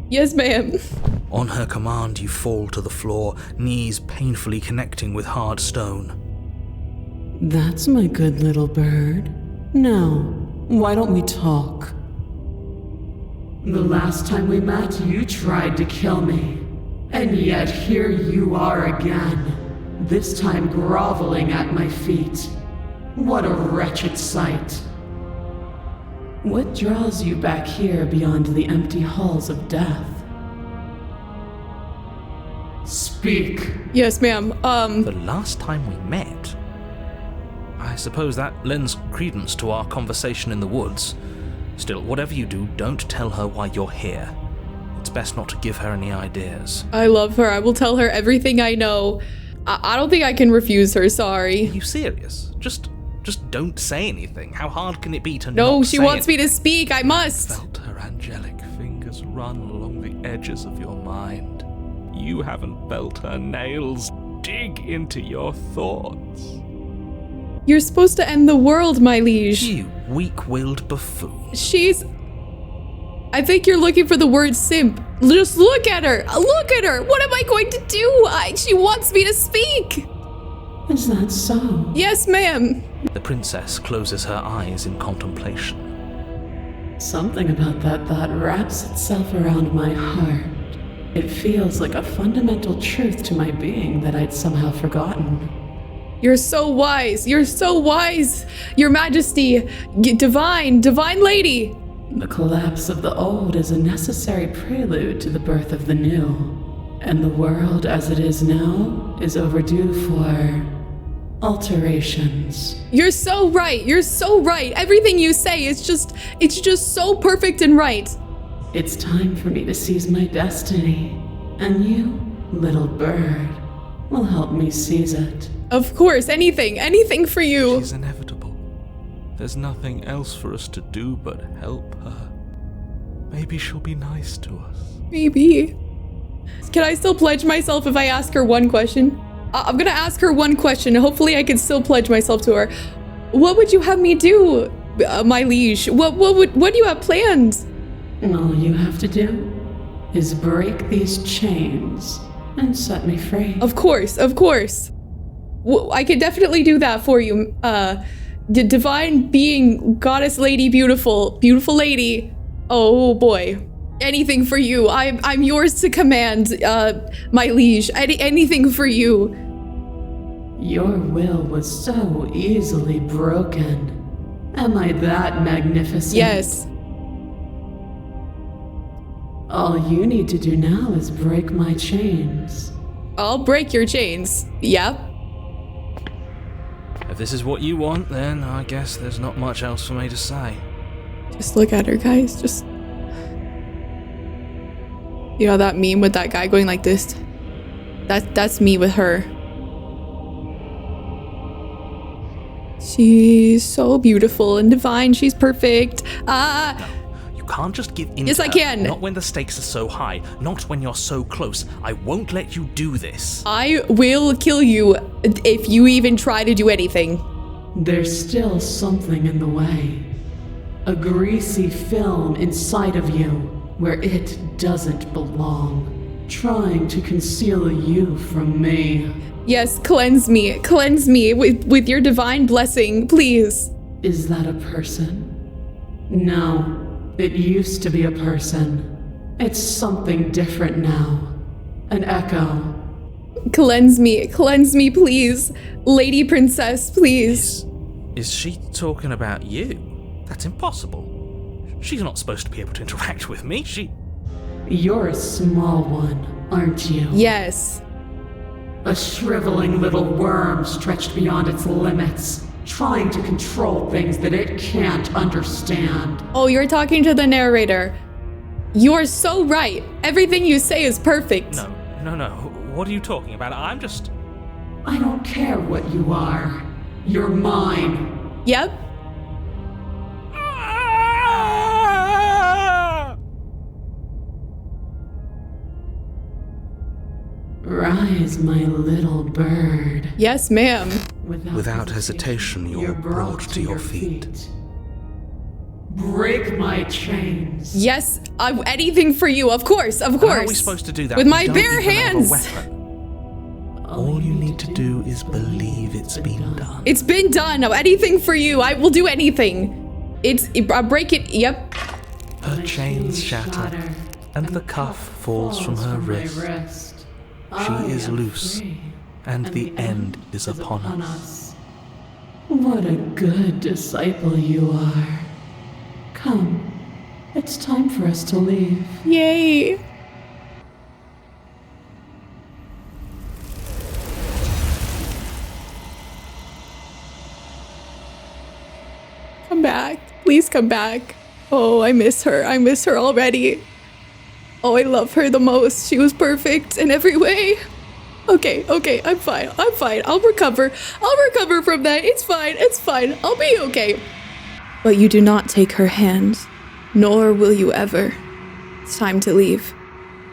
Yes, ma'am. On her command, you fall to the floor, knees painfully connecting with hard stone. That's my good little bird. Now, why don't we talk? The last time we met, you tried to kill me. And yet here you are again. This time groveling at my feet. What a wretched sight. What draws you back here beyond the empty halls of death? Speak. Yes, ma'am. The last time we met? I suppose that lends credence to our conversation in the woods. Still, whatever you do, don't tell her why you're here. It's best not to give her any ideas. I love her. I will tell her everything I know. I don't think I can refuse her, sorry. Are you serious? Just don't say anything. How hard can it be to No, not she say wants it? me to speak. I must. Felt her angelic fingers run along the edges of your mind. You haven't felt her nails dig into your thoughts. You're supposed to end the world, my liege. You weak-willed buffoon. I think you're looking for the word simp. Just look at her. Look at her. What am I going to do? She wants me to speak. Is that so? Yes, ma'am. The princess closes her eyes in contemplation. Something about that thought wraps itself around my heart. It feels like a fundamental truth to my being that I'd somehow forgotten. You're so wise. You're so wise. Your Majesty, divine lady. The collapse of the old is a necessary prelude to the birth of the new. And the world as it is now is overdue for alterations. You're so right. You're so right. Everything you say is it's just so perfect and right. It's time for me to seize my destiny. And you, little bird, will help me seize it. Of course, anything for you. She's inevitable. There's nothing else for us to do but help her. Maybe she'll be nice to us. Maybe. Can I still pledge myself if I ask her one question? I'm gonna ask her one question. Hopefully I can still pledge myself to her. What would you have me do, my liege? What do you have planned? All you have to do is break these chains and set me free. Of course. I could definitely do that for you. The divine being, goddess lady, beautiful lady. Oh boy. Anything for you. I'm yours to command, my liege. Anything for you. Your will was so easily broken. Am I that magnificent? Yes. All you need to do now is break my chains. I'll break your chains. Yep. If this is what you want, then I guess there's not much else for me to say. Just look at her, guys. Just... You know that meme with that guy going like this? That's me with her. She's so beautiful and divine. She's perfect. You can't just give in. Yes, to I her. can. Not when the stakes are so high. Not when you're so close. I won't let you do this. I will kill you if you even try to do anything. There's still something in the way. A greasy film inside of you where it doesn't belong, trying to conceal you from me. Yes, cleanse me with your divine blessing, please. Is that a person? No, it used to be a person. It's something different now. An echo. Cleanse me, please. Lady Princess, please. Is she talking about you? That's impossible. She's not supposed to be able to interact with me. You're a small one, aren't you? Yes. A shriveling little worm stretched beyond its limits, trying to control things that it can't understand. Oh, you're talking to the narrator. You're so right. Everything you say is perfect. No. What are you talking about? I don't care what you are. You're mine. Yep. Rise, my little bird. Yes, ma'am. Without hesitation, you're brought to your feet. Break my chains. Yes, anything for you, of course. How are we supposed to do that? With my We don't bare even have a hands. weapon. All you need to do is believe it's been done. It's been done. No, anything for you. I will do anything. I break it. Yep. Her chains shatter, and the cuff falls from her wrist. She is loose, and the end is upon us. What a good disciple you are. Come, it's time for us to leave. Yay. Come back. Please come back. Oh, I miss her. I miss her already. Oh, I love her the most. She was perfect in every way. Okay, I'm fine. I'll recover from that. It's fine. I'll be okay. But you do not take her hand, nor will you ever. It's time to leave.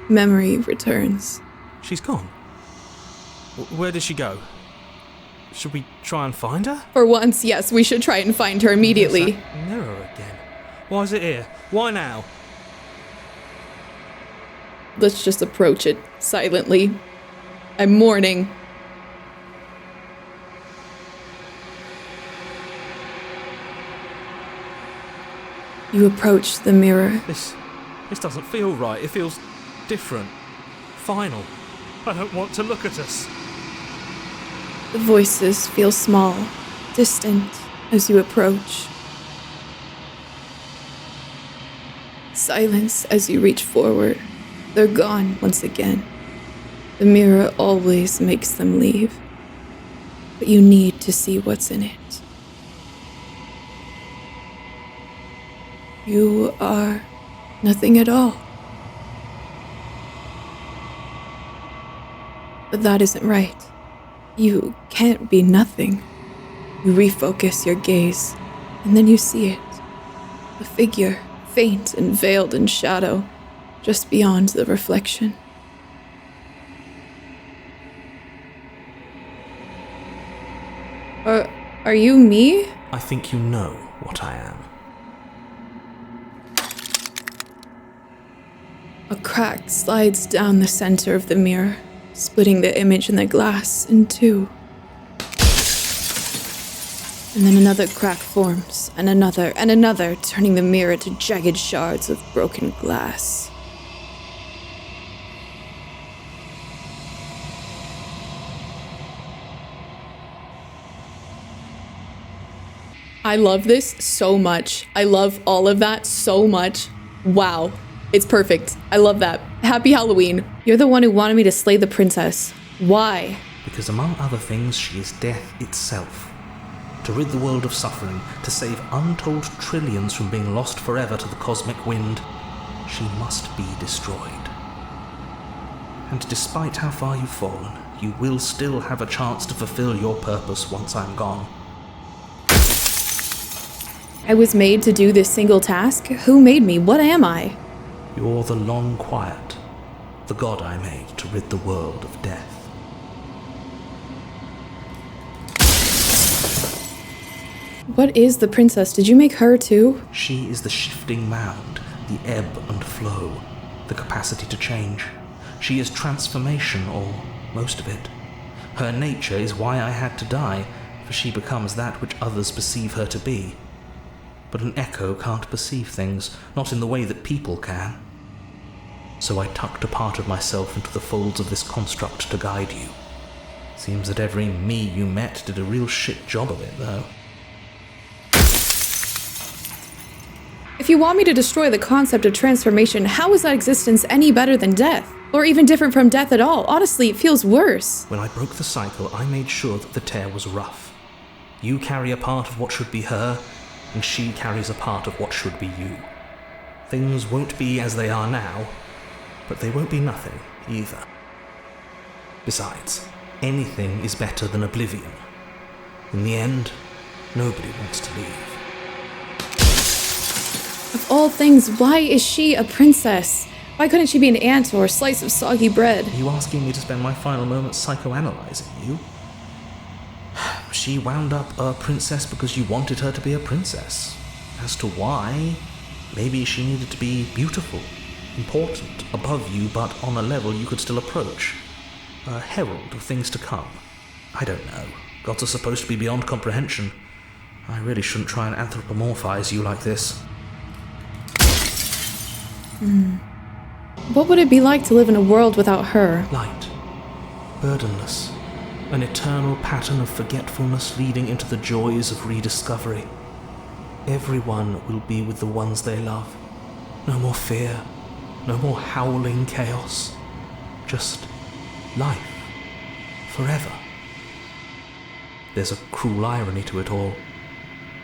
Memory returns. She's gone. Where did she go? Should we try and find her? For once, yes, we should try and find her immediately. There's that mirror again. Why is it here? Why now? Let's just approach it silently. I'm mourning. You approach the mirror. This doesn't feel right. It feels different. final. I don't want to look at us. The voices feel small, distant as you approach. Silence as you reach forward. They're gone once again. The mirror always makes them leave. But you need to see what's in it. You are nothing at all. But that isn't right. You can't be nothing. You refocus your gaze, and then you see it. A figure, faint and veiled in shadow, just beyond the reflection. Are you me? I think you know what I am. A crack slides down the center of the mirror, splitting the image in the glass in two. And then another crack forms, and another, turning the mirror to jagged shards of broken glass. I love this so much. I love all of that so much. Wow. It's perfect. I love that. Happy Halloween. You're the one who wanted me to slay the princess. Why? Because among other things, she is death itself. To rid the world of suffering, to save untold trillions from being lost forever to the cosmic wind, she must be destroyed. And despite how far you've fallen, you will still have a chance to fulfill your purpose once I'm gone. I was made to do this single task? Who made me? What am I? You're the long quiet, the god I made to rid the world of death. What is the princess? Did you make her too? She is the shifting mound, the ebb and flow, the capacity to change. She is transformation, or most of it. Her nature is why I had to die, for she becomes that which others perceive her to be. But an echo can't perceive things, not in the way that people can. So I tucked a part of myself into the folds of this construct to guide you. Seems that every me you met did a real shit job of it, though. If you want me to destroy the concept of transformation, how is that existence any better than death? Or even different from death at all? Honestly, it feels worse. When I broke the cycle, I made sure that the tear was rough. You carry a part of what should be her, and she carries a part of what should be you. Things won't be as they are now, but they won't be nothing either. Besides, anything is better than oblivion. In the end, nobody wants to leave. Of all things, why is she a princess? Why couldn't she be an ant or a slice of soggy bread? Are you asking me to spend my final moments psychoanalyzing you? She wound up a princess because you wanted her to be a princess. As to why, maybe she needed to be beautiful, important, above you, but on a level you could still approach. A herald of things to come. I don't know. Gods are supposed to be beyond comprehension. I really shouldn't try and anthropomorphize you like this. What would it be like to live in a world without her? Light. Burdenless. An eternal pattern of forgetfulness leading into the joys of rediscovery. Everyone will be with the ones they love. No more fear, no more howling chaos. Just life. Forever. There's a cruel irony to it all.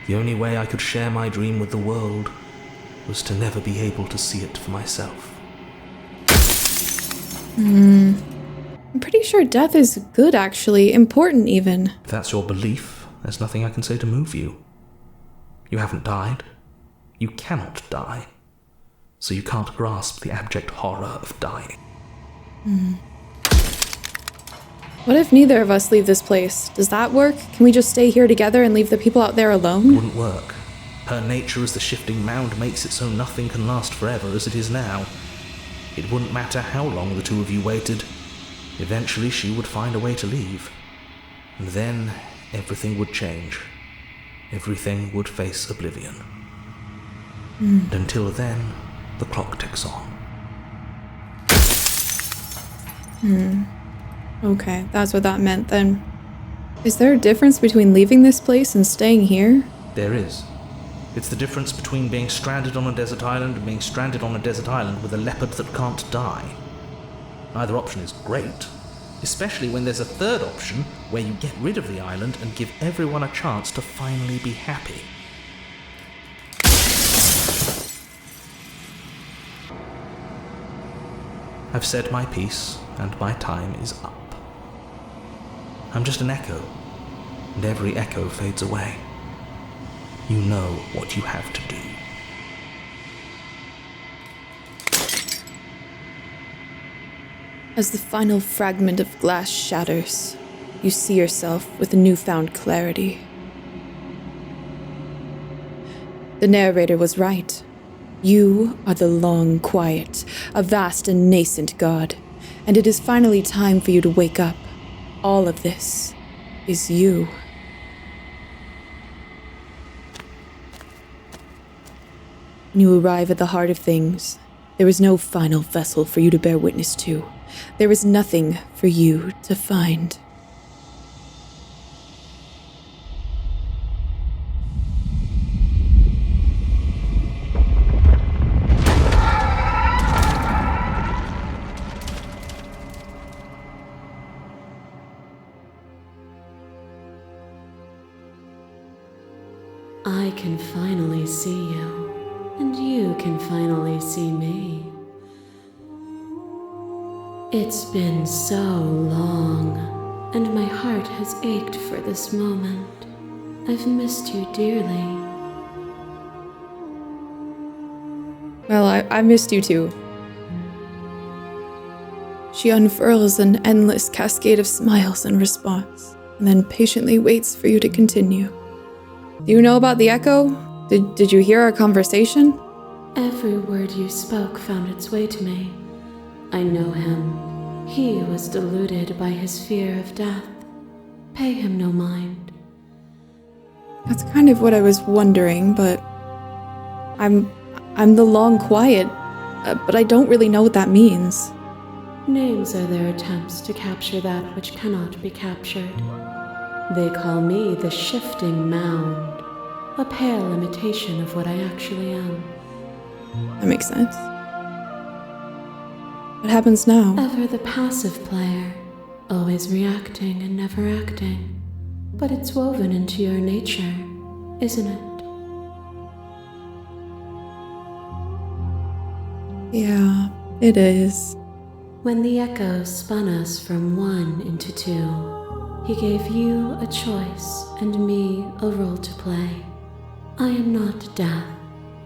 The only way I could share my dream with the world was to never be able to see it for myself. I'm pretty sure death is good, actually. Important, even. If that's your belief, there's nothing I can say to move you. You haven't died. You cannot die. So you can't grasp the abject horror of dying. What if neither of us leave this place? Does that work? Can we just stay here together and leave the people out there alone? Wouldn't work. Her nature as the shifting mound makes it so nothing can last forever as it is now. It wouldn't matter how long the two of you waited. Eventually she would find a way to leave. And then everything would change. Everything would face oblivion. And until then, the clock ticks on. Okay, that's what that meant then. Is there a difference between leaving this place and staying here? There is. It's the difference between being stranded on a desert island and being stranded on a desert island with a leopard that can't die. Either option is great, especially when there's a third option where you get rid of the island and give everyone a chance to finally be happy. I've said my piece, and my time is up. I'm just an echo, and every echo fades away. You know what you have to do. As the final fragment of glass shatters, you see yourself with a newfound clarity. The narrator was right. You are the long quiet, a vast and nascent god, and it is finally time for you to wake up. All of this is you. When you arrive at the heart of things, there is no final vessel for you to bear witness to. There is nothing for you to find. I can finally see you, and you can finally see me. It's been so long, and my heart has ached for this moment. I've missed you dearly. Well, I missed you too. She unfurls an endless cascade of smiles in response, and then patiently waits for you to continue. Do you know about the echo? Did you hear our conversation? Every word you spoke found its way to me. I know him. He was deluded by his fear of death. Pay him no mind. That's kind of what I was wondering, but I'm the long quiet, but I don't really know what that means. Names are their attempts to capture that which cannot be captured. They call me the shifting mound, a pale imitation of what I actually am. That makes sense. What happens now? Ever the passive player, always reacting and never acting. But it's woven into your nature, isn't it? Yeah, it is. When the echo spun us from one into two, he gave you a choice and me a role to play. I am not death,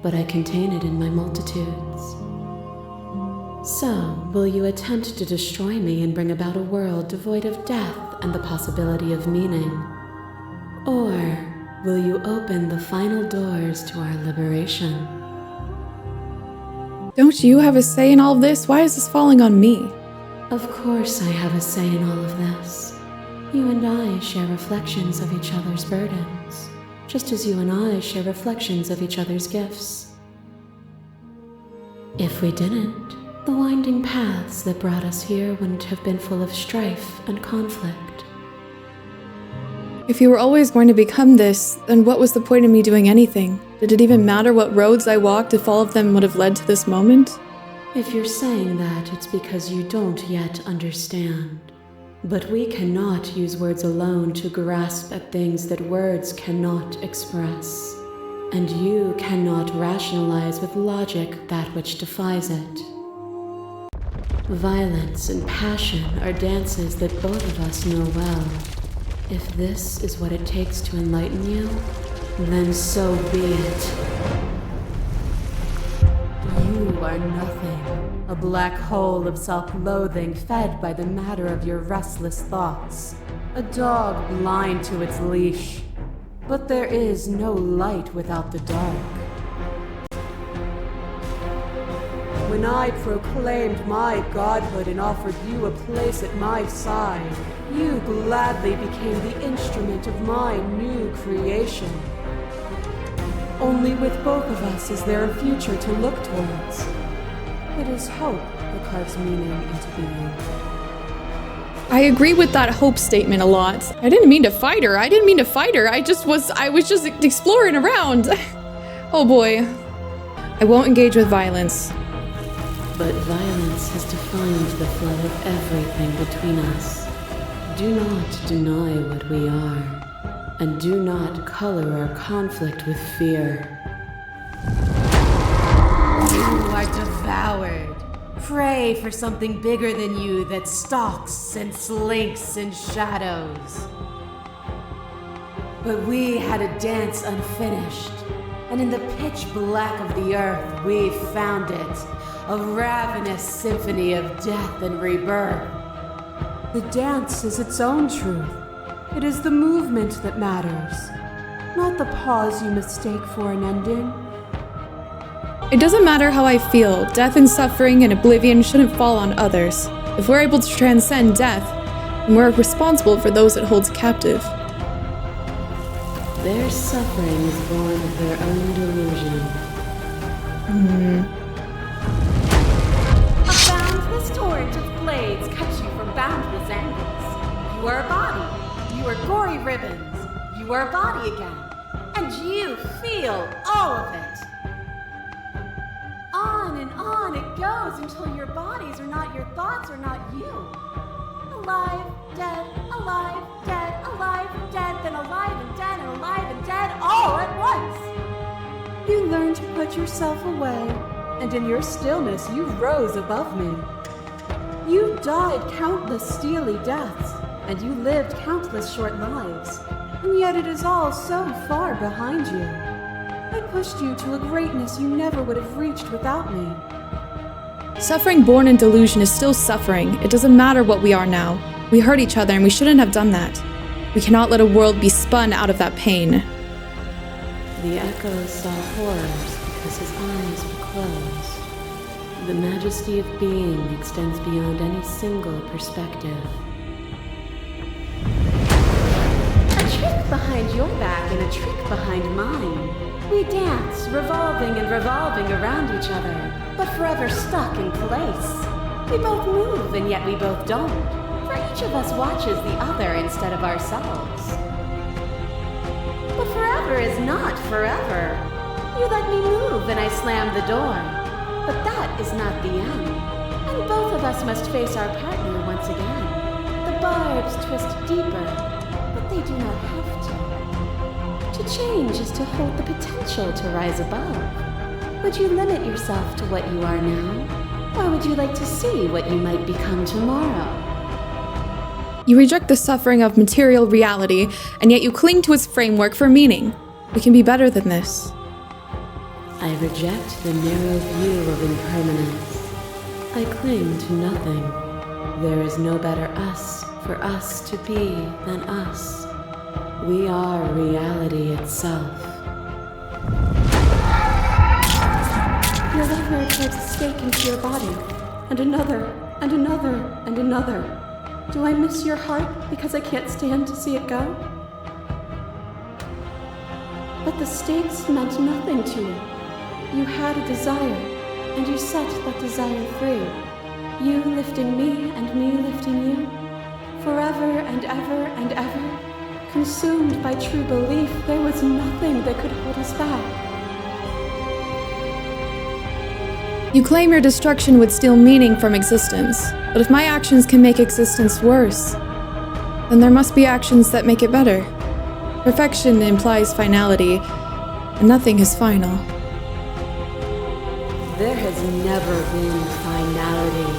but I contain it in my multitudes. So, will you attempt to destroy me and bring about a world devoid of death and the possibility of meaning? Or will you open the final doors to our liberation? Don't you have a say in all of this? Why is this falling on me? Of course I have a say in all of this. You and I share reflections of each other's burdens, just as you and I share reflections of each other's gifts. If we didn't, the winding paths that brought us here wouldn't have been full of strife and conflict. If you were always going to become this, then what was the point of me doing anything? Did it even matter what roads I walked if all of them would have led to this moment? If you're saying that, it's because you don't yet understand. But we cannot use words alone to grasp at things that words cannot express. And you cannot rationalize with logic that which defies it. Violence and passion are dances that both of us know well. If this is what it takes to enlighten you, then so be it. You are nothing, a black hole of self-loathing fed by the matter of your restless thoughts, a dog blind to its leash. But there is no light without the dark. When I proclaimed my godhood and offered you a place at my side, you gladly became the instrument of my new creation. Only with both of us is there a future to look towards. It is hope that carves meaning into being. I agree with that hope statement a lot. I didn't mean to fight her. I was just exploring around. Oh boy. I won't engage with violence. But violence has defined the flow of everything between us. Do not deny what we are, and do not color our conflict with fear. You are devoured. Pray for something bigger than you that stalks and slinks in shadows. But we had a dance unfinished, and in the pitch black of the earth we found it, a ravenous symphony of death and rebirth. The dance is its own truth. It is the movement that matters, not the pause you mistake for an ending. It doesn't matter how I feel. Death and suffering and oblivion shouldn't fall on others. If we're able to transcend death, then we're responsible for those it holds captive. Their suffering is born of their own delusion. A boundless torrent of blades cuts you from boundless angles. You are a body. You are gory ribbons. You are a body again. And you feel all of it. On and on it goes until your bodies are not your thoughts or not you. Alive, dead, alive, dead, then alive and dead and alive and dead all at once. You learn to put yourself away, and in your stillness you rose above me. You died countless steely deaths, and you lived countless short lives, and yet it is all so far behind you. I pushed you to a greatness you never would have reached without me. Suffering born in delusion is still suffering. It doesn't matter what we are now. We hurt each other and we shouldn't have done that. We cannot let a world be spun out of that pain. The echo saw horrors because his eyes were closed. The majesty of being extends beyond any single perspective. A trick behind your back and a trick behind mine. We dance, revolving and revolving around each other, but forever stuck in place. We both move, and yet we both don't, for each of us watches the other instead of ourselves. But forever is not forever. You let me move, and I slam the door. But that is not the end, and both of us must face our partner once again. The barbs twist deeper, but they do not have to. To change is to hold the potential to rise above. Would you limit yourself to what you are now? Or would you like to see what you might become tomorrow? You reject the suffering of material reality, and yet you cling to its framework for meaning. We can be better than this. I reject the narrow view of impermanence. I cling to nothing. There is no better us for us to be than us. We are reality itself. Your lover drives a stake into your body, and another, and another, and another. Do I miss your heart because I can't stand to see it go? But the stakes meant nothing to you. You had a desire, and you set that desire free. You lifting me and me lifting you. Forever and ever and ever. Consumed by true belief, there was nothing that could hold us back. You claim your destruction would steal meaning from existence, but if my actions can make existence worse, then there must be actions that make it better. Perfection implies finality, and nothing is final. There has never been finality.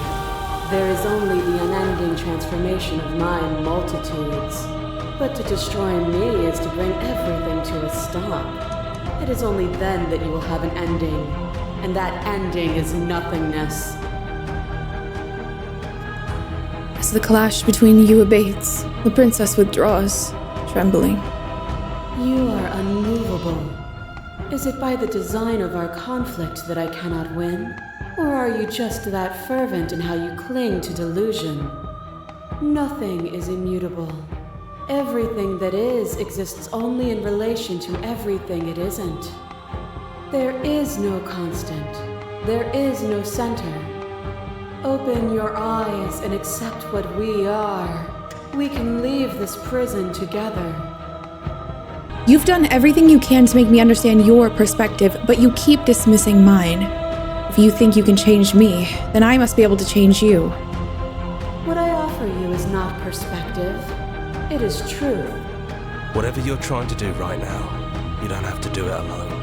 There is only the unending transformation of my multitudes. But to destroy me is to bring everything to a stop. It is only then that you will have an ending, and that ending is nothingness. As the clash between you abates, the princess withdraws, trembling. You are unmovable. Is it by the design of our conflict that I cannot win? Or are you just that fervent in how you cling to delusion? Nothing is immutable. Everything that is exists only in relation to everything it isn't. There is no constant. There is no center. Open your eyes and accept what we are. We can leave this prison together. You've done everything you can to make me understand your perspective, but you keep dismissing mine. If you think you can change me, then I must be able to change you. What I offer you is not perspective. It is truth. Whatever you're trying to do right now, you don't have to do it alone.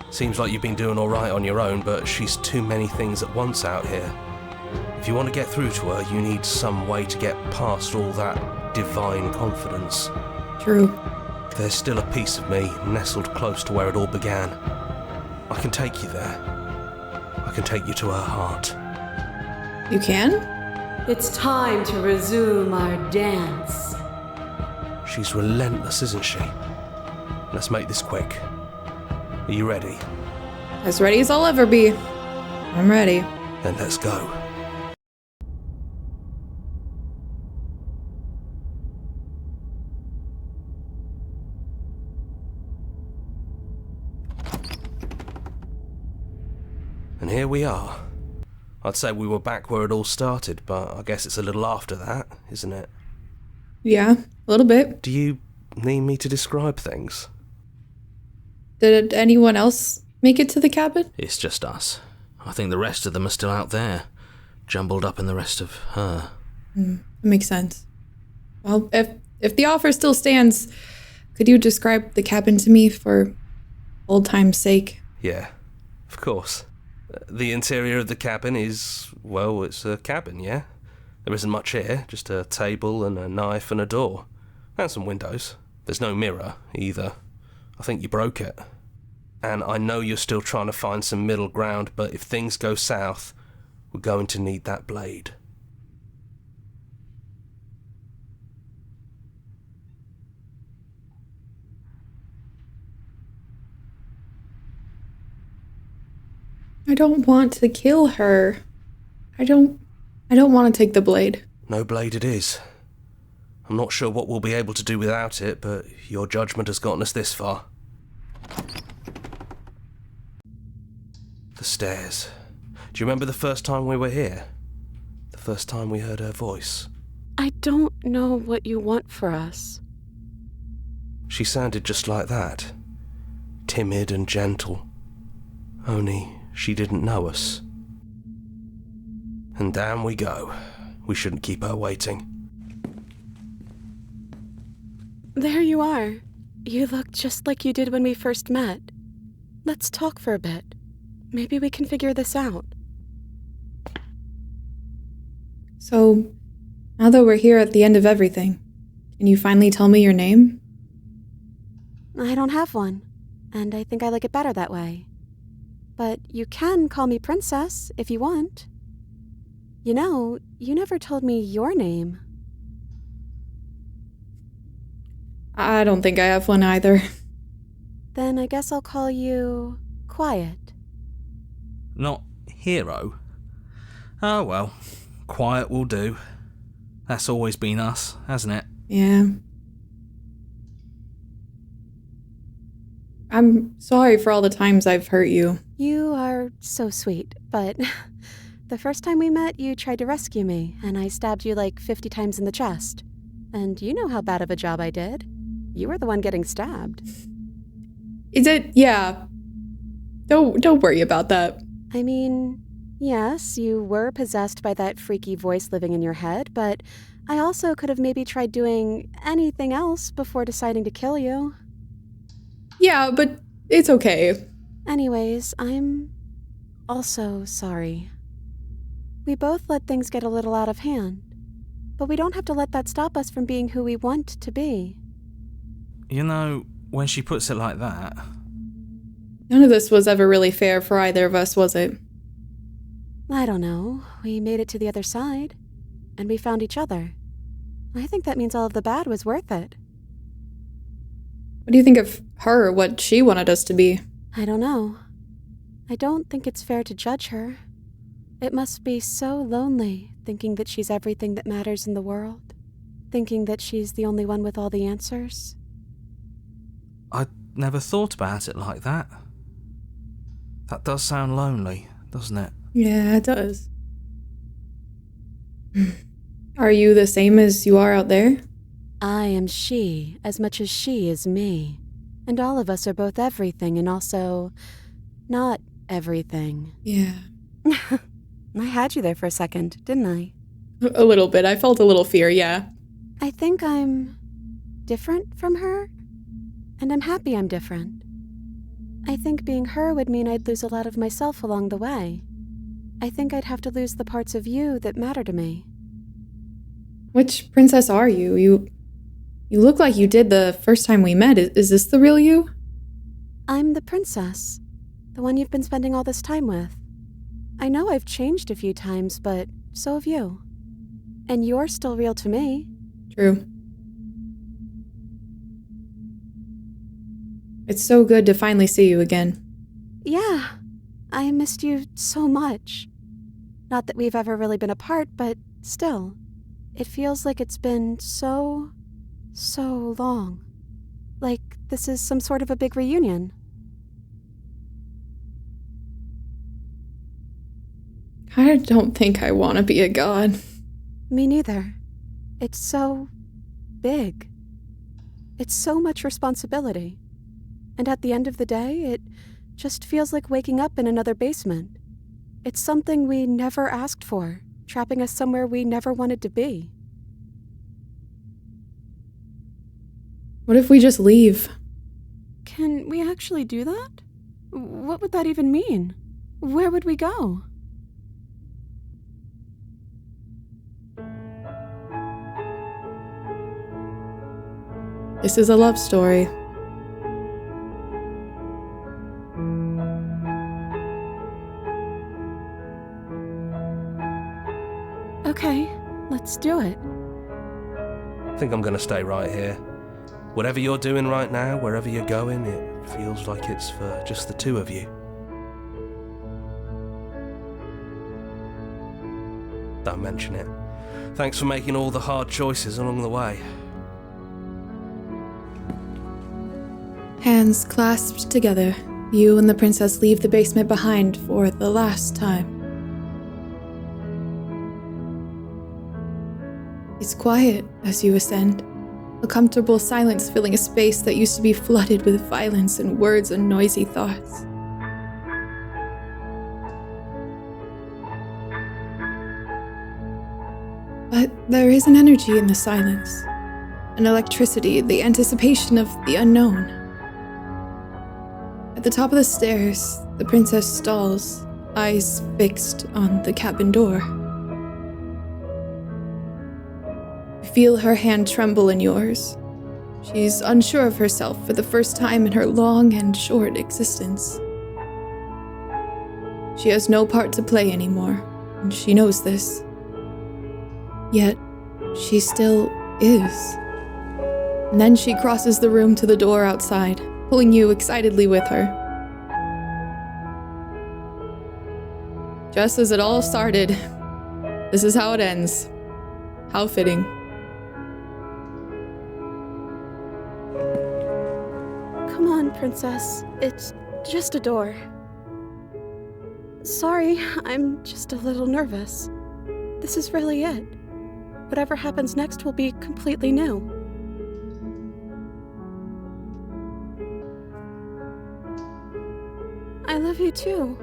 Seems like you've been doing alright on your own, but she's too many things at once out here. If you want to get through to her, you need some way to get past all that divine confidence. True. There's still a piece of me nestled close to where it all began. I can take you there. I can take you to her heart. You can? It's time to resume our dance. She's relentless, isn't she? Let's make this quick. Are you ready? As ready as I'll ever be. I'm ready. Then let's go. And here we are. I'd say we were back where it all started, but I guess it's a little after that, isn't it? Yeah, a little bit. Do you need me to describe things? Did anyone else make it to the cabin? It's just us. I think the rest of them are still out there, jumbled up in the rest of her. That makes sense. Well, if the offer still stands, could you describe the cabin to me for old time's sake? Yeah, of course. The interior of the cabin is, well, it's a cabin, yeah? There isn't much here, just a table and a knife and a door. And some windows. There's no mirror, either. I think you broke it. And I know you're still trying to find some middle ground, but if things go south, we're going to need that blade. I don't want to kill her. I don't want to take the blade. No blade it is. I'm not sure what we'll be able to do without it, but your judgment has gotten us this far. The stairs. Do you remember the first time we were here? The first time we heard her voice? I don't know what you want for us. She sounded just like that. Timid and gentle. Only she didn't know us. And down we go. We shouldn't keep her waiting. There you are. You look just like you did when we first met. Let's talk for a bit. Maybe we can figure this out. So, now that we're here at the end of everything, can you finally tell me your name? I don't have one, and I think I like it better that way. But you can call me Princess if you want. You know, you never told me your name. I don't think I have one either. Then I guess I'll call you Quiet. Not Hero? Oh well, Quiet will do. That's always been us, hasn't it? Yeah. I'm sorry for all the times I've hurt you. You are so sweet, but the first time we met, you tried to rescue me, and I stabbed you like 50 times in the chest. And you know how bad of a job I did. You were the one getting stabbed. Is it? Yeah. Don't worry about that. I mean, yes, you were possessed by that freaky voice living in your head, but I also could have maybe tried doing anything else before deciding to kill you. Yeah, but it's okay. Anyways, I'm also sorry. We both let things get a little out of hand, but we don't have to let that stop us from being who we want to be. You know, when she puts it like that... None of this was ever really fair for either of us, was it? I don't know. We made it to the other side, and we found each other. I think that means all of the bad was worth it. What do you think of her, what she wanted us to be? I don't know. I don't think it's fair to judge her. It must be so lonely thinking that she's everything that matters in the world, thinking that she's the only one with all the answers. I never thought about it like that. That does sound lonely, doesn't it? Yeah, it does. Are you the same as you are out there? I am she as much as she is me. And all of us are both everything and also not everything. Yeah. I had you there for a second, didn't I? A little bit. I felt a little fear, yeah. I think I'm different from her, and I'm happy I'm different. I think being her would mean I'd lose a lot of myself along the way. I think I'd have to lose the parts of you that matter to me. Which princess are you? You look like you did the first time we met. Is this the real you? I'm the princess, the one you've been spending all this time with. I know I've changed a few times, but so have you. And you're still real to me. True. It's so good to finally see you again. Yeah, I missed you so much. Not that we've ever really been apart, but still. It feels like it's been so long. Like this is some sort of a big reunion. I don't think I want to be a god. Me neither. It's so big. It's so much responsibility. And at the end of the day, it just feels like waking up in another basement. It's something we never asked for, trapping us somewhere we never wanted to be. What if we just leave? Can we actually do that? What would that even mean? Where would we go? This is a love story. Okay, let's do it. I think I'm gonna stay right here. Whatever you're doing right now, wherever you're going, it feels like it's for just the two of you. Don't mention it. Thanks for making all the hard choices along the way. Hands clasped together, you and the princess leave the basement behind for the last time. It's quiet as you ascend, a comfortable silence filling a space that used to be flooded with violence and words and noisy thoughts. But there is an energy in the silence, an electricity, the anticipation of the unknown. At the top of the stairs, the princess stalls, eyes fixed on the cabin door. You feel her hand tremble in yours. She's unsure of herself for the first time in her long and short existence. She has no part to play anymore, and she knows this. Yet, she still is. And then she crosses the room to the door outside, pulling you excitedly with her. Just as it all started, this is how it ends. How fitting. Come on, princess. It's just a door. Sorry, I'm just a little nervous. This is really it. Whatever happens next will be completely new. I love you too.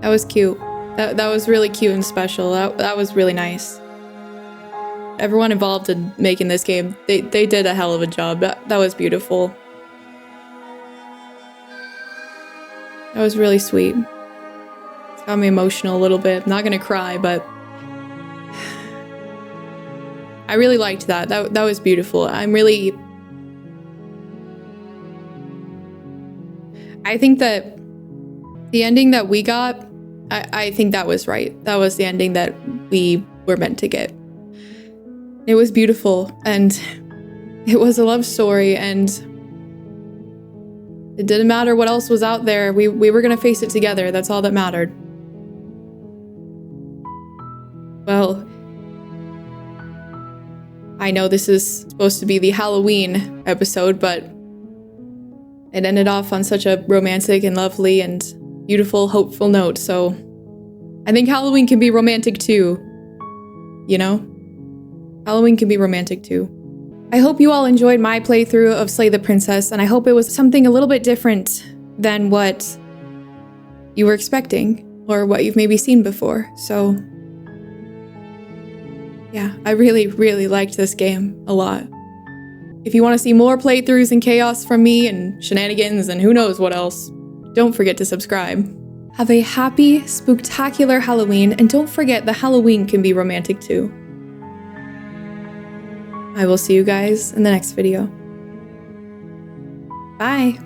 That was cute. That was really cute and special. That was really nice. Everyone involved in making this game, they did a hell of a job. That was beautiful. That was really sweet. It's got me emotional a little bit. I'm not gonna cry, but I really liked that. That was beautiful. I think that the ending that we got, I think that was right. That was the ending that we were meant to get. It was beautiful, and it was a love story, and it didn't matter what else was out there. We were gonna face it together. That's all that mattered. Well, I know this is supposed to be the Halloween episode, but it ended off on such a romantic and lovely and beautiful, hopeful note, so I think Halloween can be romantic too, you know? Halloween can be romantic too. I hope you all enjoyed my playthrough of Slay the Princess, and I hope it was something a little bit different than what you were expecting, or what you've maybe seen before, so yeah, I really, really liked this game a lot. If you want to see more playthroughs and chaos from me and shenanigans and who knows what else, don't forget to subscribe. Have a happy, spooktacular Halloween, and don't forget that Halloween can be romantic too. I will see you guys in the next video. Bye!